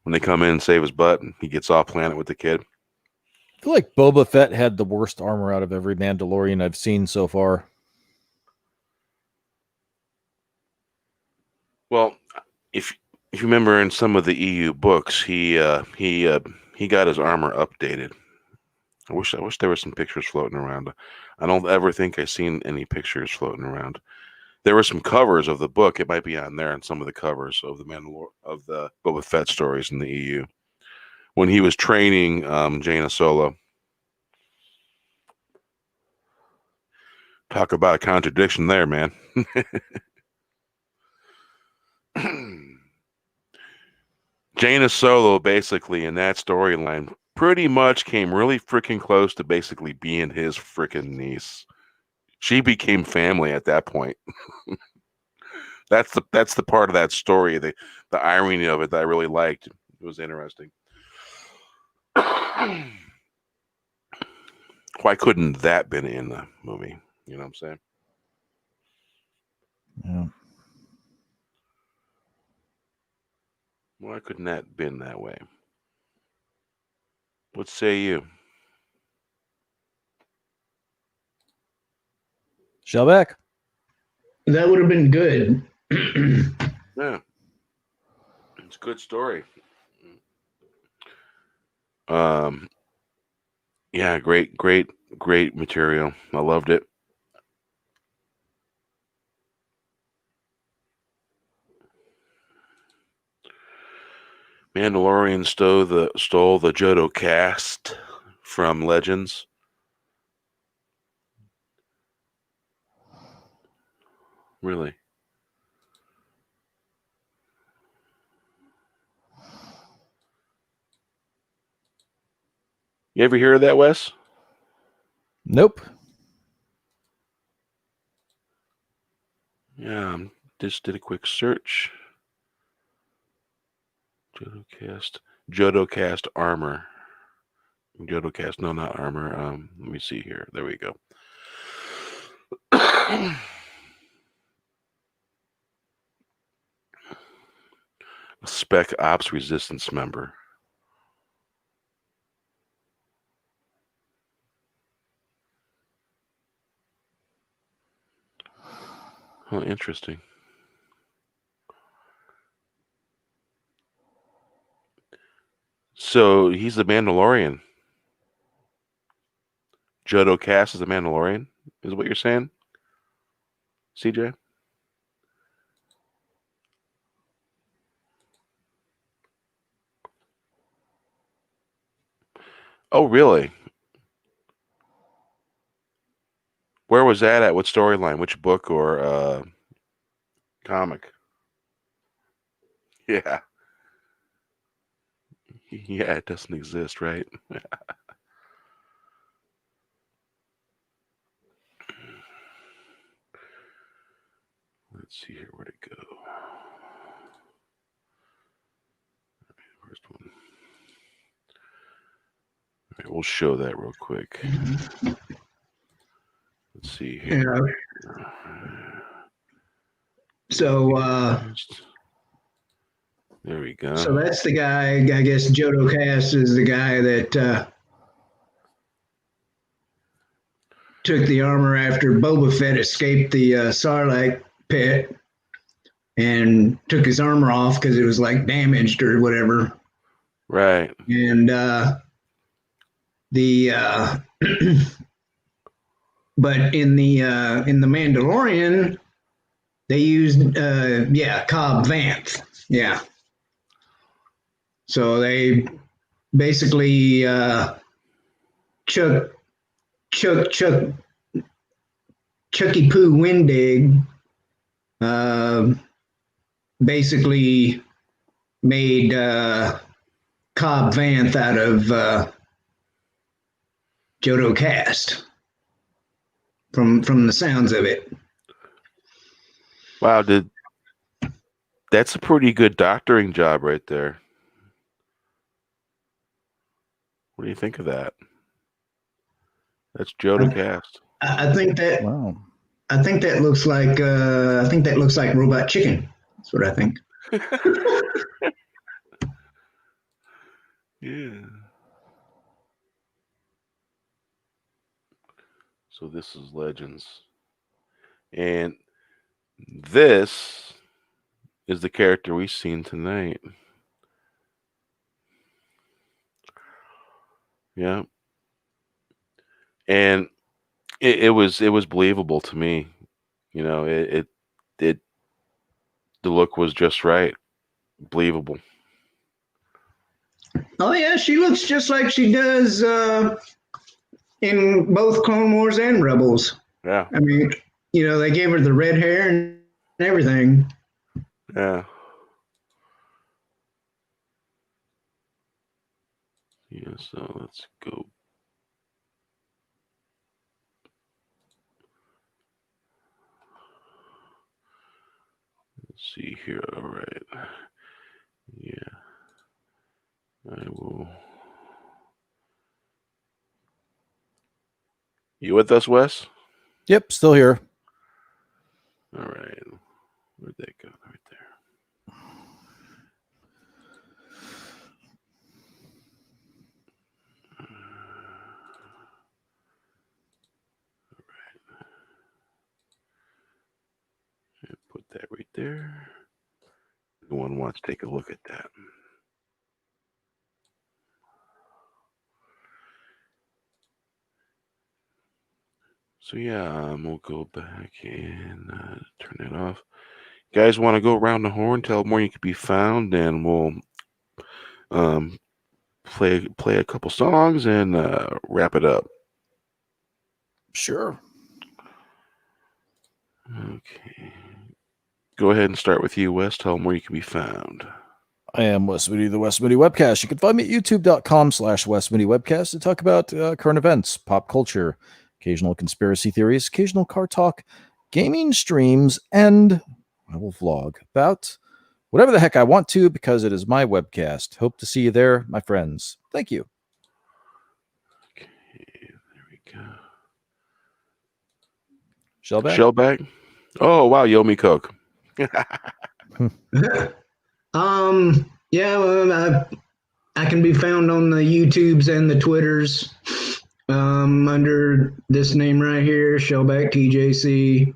when they come in and save his butt, and he gets off planet with the kid. I feel like Boba Fett had the worst armor out of every Mandalorian I've seen so far. Well, if you remember in some of the EU books, he got his armor updated I wish there were some pictures floating around. I don't ever think I've seen any pictures floating around. There were some covers of the book. It might be on there on some of the covers of the Boba Fett stories in the EU when he was training Jaina Solo. Talk about a contradiction there, man. Jaina Solo, basically, in that storyline, pretty much came really freaking close to basically being his freaking niece. She became family at that point. That's the part of that story, the irony of it that I really liked. It was interesting. Why couldn't that been in the movie? You know what I'm saying? Yeah. Why couldn't that been that way? What say you? Shellback. That would have been good. Yeah. It's a good story. Yeah, great material. I loved it. Mandalorian stole the Jodo cast from Legends. Really? You ever hear of that, Wes? Nope. Yeah, just did a quick search. Jodocast armor. Jodocast, no, not armor. Let me see here. There we go. Spec Ops Resistance member. Oh, interesting. So he's the Mandalorian. Jodo Cass is the Mandalorian, is what you're saying, CJ? Oh, really? Where was that at? What storyline? Which book or comic? Yeah. Yeah, it doesn't exist, right? Let's see here. Where'd it go? First one. All right, we'll show that real quick. Let's see here. Yeah. So there we go. so that's the guy. I guess Jodo Cast is the guy that took the armor after Boba Fett escaped the Sarlacc pit and took his armor off because it was like damaged or whatever. Right. And the but in the Mandalorian, they used Cobb Vanth. Yeah. So they basically Chucky Poo Windig basically made Cobb Vanth out of Jodo Cast from the sounds of it. Wow, that's a pretty good doctoring job right there. What do you think of that? That's Jodo Cast. I think that Wow. I think that looks like Robot Chicken. That's what I think. Yeah. So this is Legends. And this is the character we've seen tonight. Yeah. and it was believable to me. You know, it the look was just right, believable. Oh yeah, she looks just like she does in both Clone Wars and Rebels. Yeah, I mean, you know, they gave her the red hair and everything. yeah. Yeah, so let's go. Let's see here. All right. Yeah. I will. You with us, Wes? Yep, still here. All right. Where'd they go? Right there. And put that right there. You want to watch? Take a look at that. So yeah, we'll go back and turn that off. You guys want to go around the horn, tell them where you can be found, and we'll play a couple songs and wrap it up. Sure. Okay. Go ahead and start with you, Wes. Tell them where you can be found. I am Wes Moody, the Wes Moody Webcast. You can find me at youtube.com/Wes Moody Webcast to talk about current events, pop culture, occasional conspiracy theories, occasional car talk, gaming streams, and I will vlog about whatever the heck I want to because it is my webcast. Hope to see you there, my friends. Thank you. Okay, there we go. Shellback? Shellback? Oh, wow, Yomi Coke. Yeah, well, I can be found on the YouTubes and the Twitters under this name right here, Shellback TJC.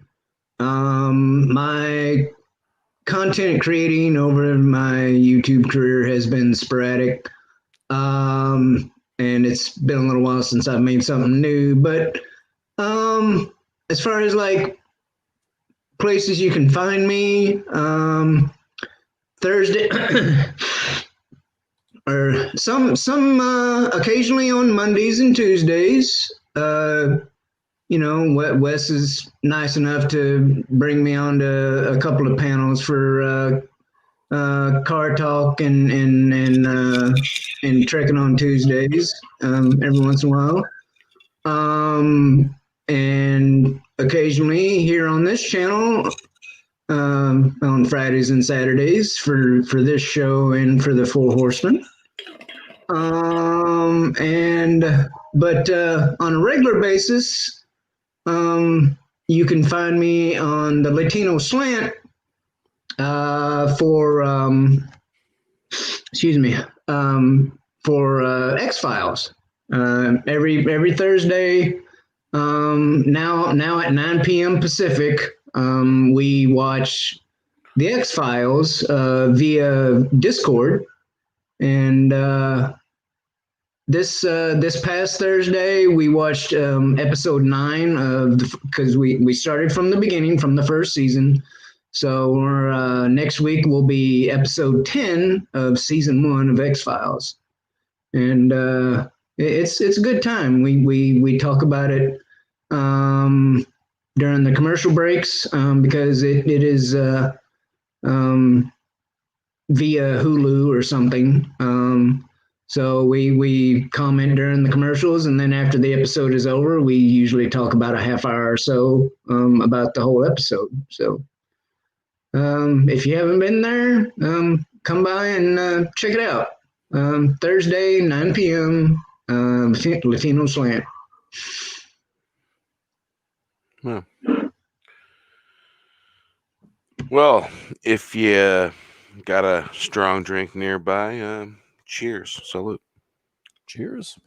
My content creating over my YouTube career has been sporadic. And it's been a little while since I've made something new, but as far as like places you can find me, Thursday or some occasionally on Mondays and Tuesdays. You know, Wes is nice enough to bring me on to a couple of panels for car talk and trekking on Tuesdays every once in a while. And occasionally here on this channel on Fridays and Saturdays for this show and for the Four Horsemen. But on a regular basis, you can find me on the Latino Slant for X-Files. Every Thursday, now at 9 p.m. Pacific, we watch the X-Files via Discord, and this past Thursday we watched episode 9 of because we started from the beginning from the first season. So next week will be episode 10 of season 1 of X-Files, and it's a good time. We talk about it during the commercial breaks because it is via Hulu or something. So we comment during the commercials, and then after the episode is over, we usually talk about a half hour or so about the whole episode. So if you haven't been there, come by and check it out. Thursday, 9 p.m., Latino Slant. Well, if you got a strong drink nearby, cheers. Salute. Cheers.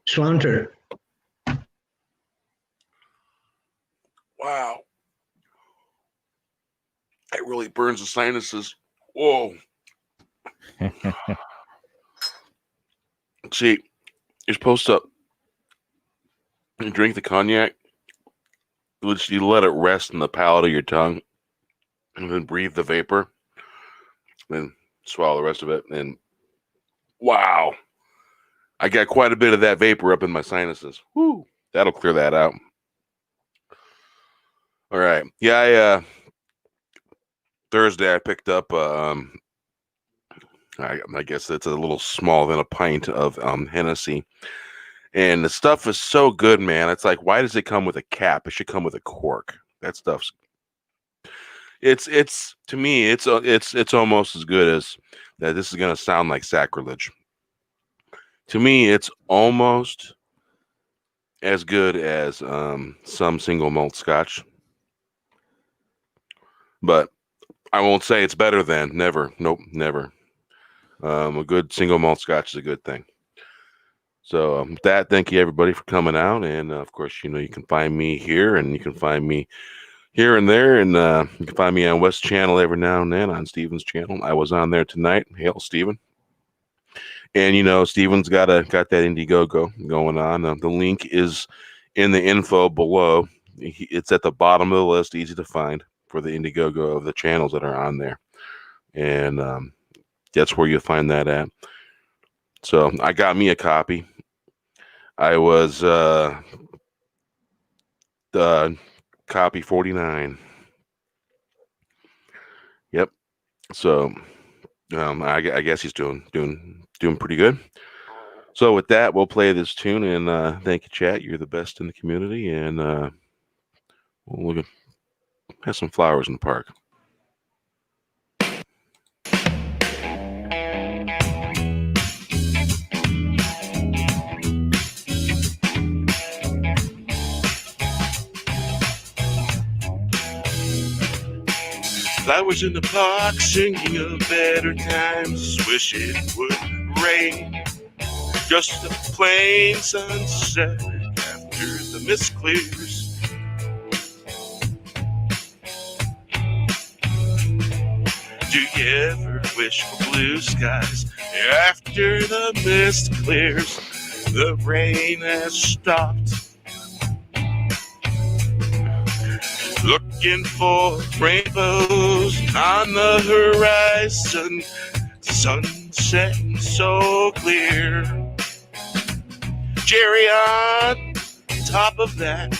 Schlanter. Wow. It really burns the sinuses. Whoa. See, you're supposed to drink the cognac, which you let it rest in the palate of your tongue, and then breathe the vapor, then swallow the rest of it, and wow, I got quite a bit of that vapor up in my sinuses. Woo, that'll clear that out. All right, yeah, Thursday I picked up I guess it's a little smaller than a pint of Hennessy. And the stuff is so good, man. It's like, why does it come with a cap? It should come with a cork. That stuff's it's to me, it's almost as good as that. This is gonna sound like sacrilege. To me, it's almost as good as some single malt scotch. But I won't say it's better than. Never. Nope, never. A good single malt scotch is a good thing. So with that, thank you everybody for coming out, and of course, you know, you can find me here, and you can find me here and there, and you can find me on West Channel every now and then on Steven's channel. I was on there tonight. Hail, Steven. And you know, Steven's got that Indiegogo going on. The link is in the info below. It's at the bottom of the list, easy to find for the Indiegogo of the channels that are on there, and that's where you'll find that at. So I got me a copy. I was copy 49. Yep. So I guess he's doing pretty good. So with that, we'll play this tune, and thank you, chat. You're the best in the community, and we'll have some flowers in the park. Flowers in the park, singing of better times. Wish it would rain. Just a plain sunset after the mist clears. Do you ever wish for blue skies after the mist clears? The rain has stopped. Looking for rainbows on the horizon, sunset so clear. Cherry on top of that,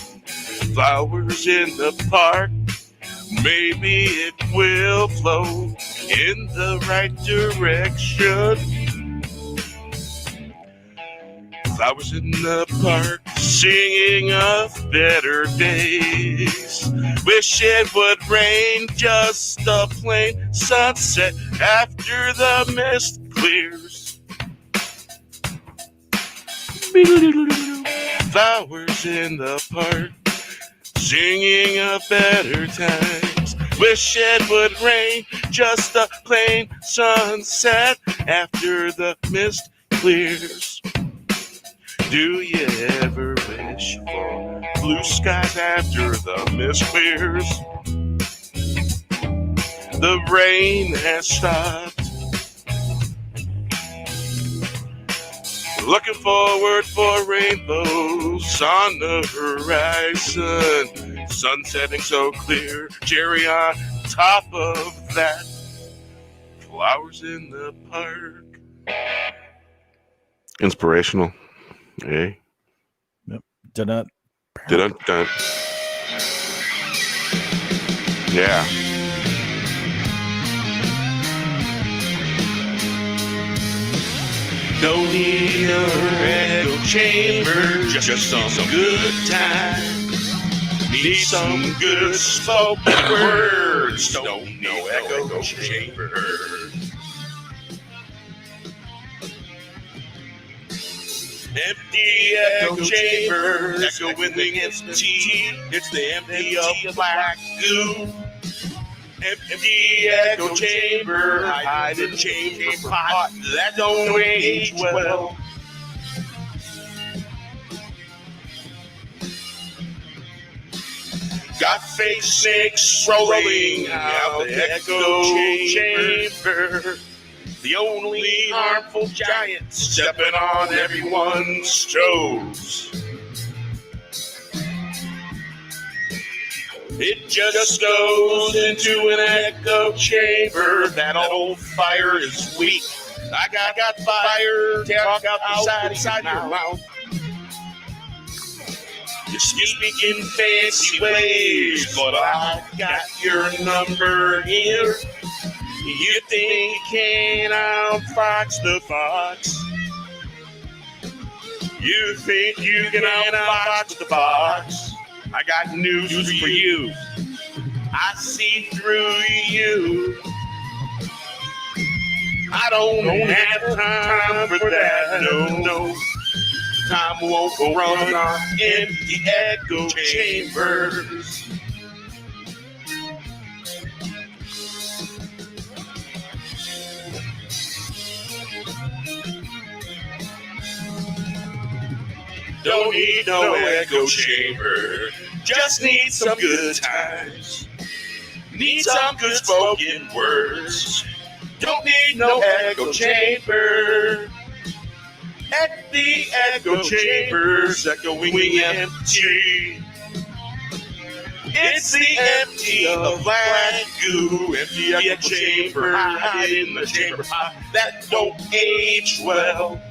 flowers in the park. Maybe it will flow in the right direction. Flowers in the park, singing of better days. Wish it would rain, just a plain sunset after the mist clears. Flowers in the park, singing of better times. Wish it would rain, just a plain sunset after the mist clears. Do you ever wish for blue skies after the mist clears? The rain has stopped. Looking forward for rainbows on the horizon. Sun setting so clear, cherry on top of that. Flowers in the park. Inspirational. Hey. Yep. Dun. Yeah. No need an echo chamber, just some good time. Need some good spoken words. No echo chamber. Empty echo chamber, echoing its tea. It's the empty of black goo. Empty echo chamber, hiding chamber pot that don't age well. Got fake snakes rolling out the echo chamber. the only harmful giant stepping on everyone's toes. It just goes into an echo chamber. That old fire is weak. I got fire, talk out the side of your mouth. You speak in fancy ways, but I got your number here. You think you can outfox the fox? You think you can outfox the fox? I got news for you. I see through you. I don't have time for that, no. Time won't run on empty echo chambers. Don't need no echo chamber, just need some good times. Need some good spoken words. Don't need no echo chamber. At the echo chambers, echoing empty. It's the empty of black goo, empty echo chamber, hide in the chamber pot that don't age well.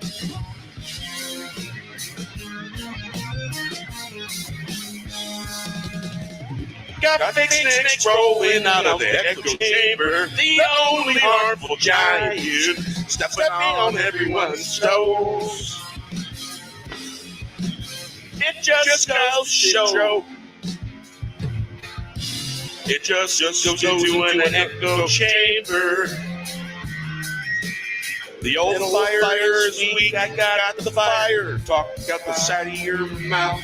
Got fake snakes rolling out of the echo chamber, the only harmful giant stepping on everyone's toes. It just goes to show. It just goes into an echo chamber. The old fire is weak. I got the fire. Talk out the side of your mouth.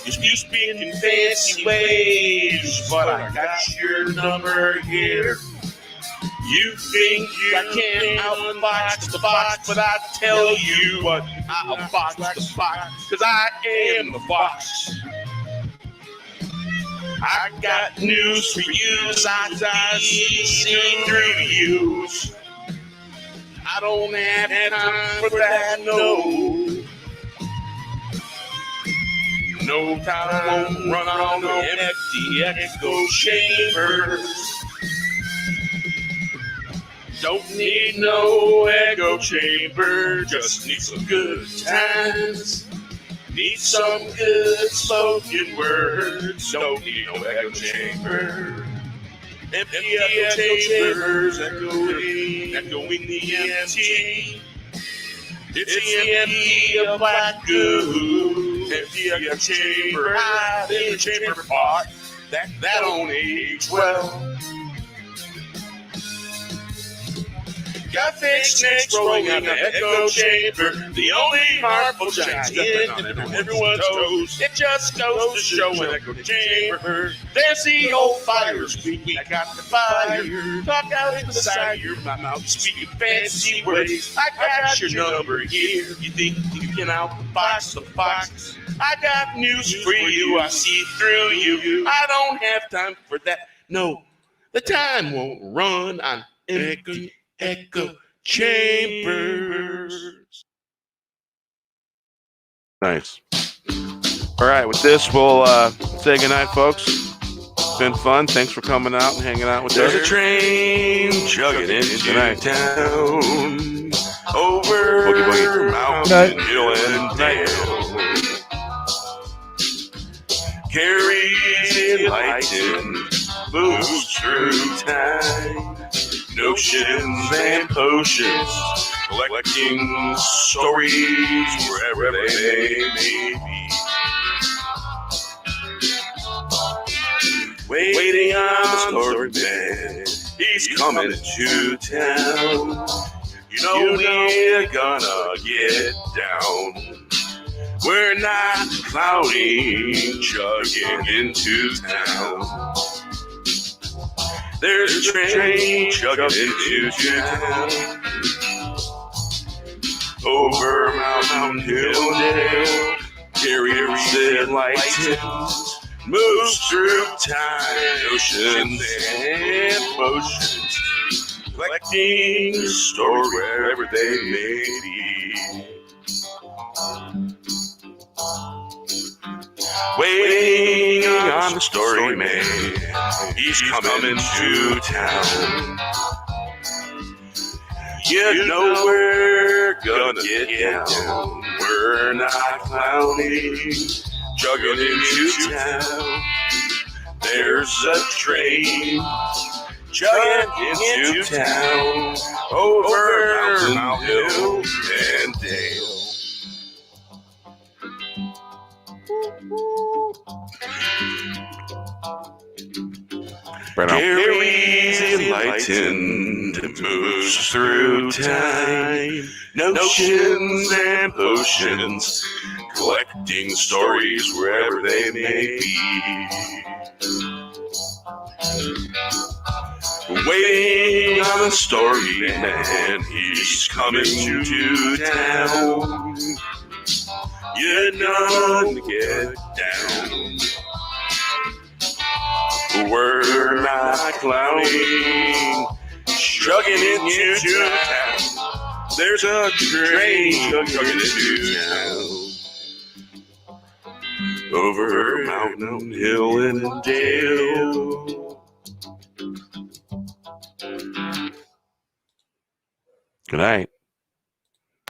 You speak in fancy ways, but I got your number here. You think I can't outfox the fox, but I tell you what, I'll fox the fox, cause I am the fox. I got news for you, I see through you. I don't have time for that, no. No time won't run on no empty echo chambers. Don't need no echo chamber, just need some good times. Need some good spoken words. Don't need no echo chamber. Empty echo chambers, echoing the empty. It's the empty of black goo. Empty echo chamber, hide in the chamber pot that don't age well. Got fake snakes rolling out the echo chamber, the only harmful giant stepping on everyone's toes. It just goes to show an echo chamber. There's the old fires, we got the fire. Talk out in the side of your mouth, speaking fancy ways. I got your number here. You think you can outfox the fox? I got news for you. I see through you. I don't have time for that. No, the time won't run on empty echo chambers. Nice. All right, with this, we'll say goodnight, folks. It's been fun. Thanks for coming out and hanging out with us. There's a train chugging into town over Boogie. mountain, hill, and dale. Carries enlightened, moves through time. Notions and potions, collecting stories wherever they may be. Waiting on the story man, he's coming to town. You know we're gonna get down. We're not clouding, chugging into town. There's a train chugging into town over mountain, hill, and dale. Carries enlightened, moves through time, oceans and motions, collecting stories wherever they may be. Waiting on the story man, he's coming to town. You know we're gonna get down, we're not clowning, juggling into town. There's a train chugging into town, over mountain, hill, and dale. Gary's enlightened, moves through time, notions and potions, collecting stories wherever they may be. Waiting on the story man, he's coming to town. You know to get down. We're not clowning, chugging into town. There's a train chugging into town, over mountain, hill, and dale. Good night.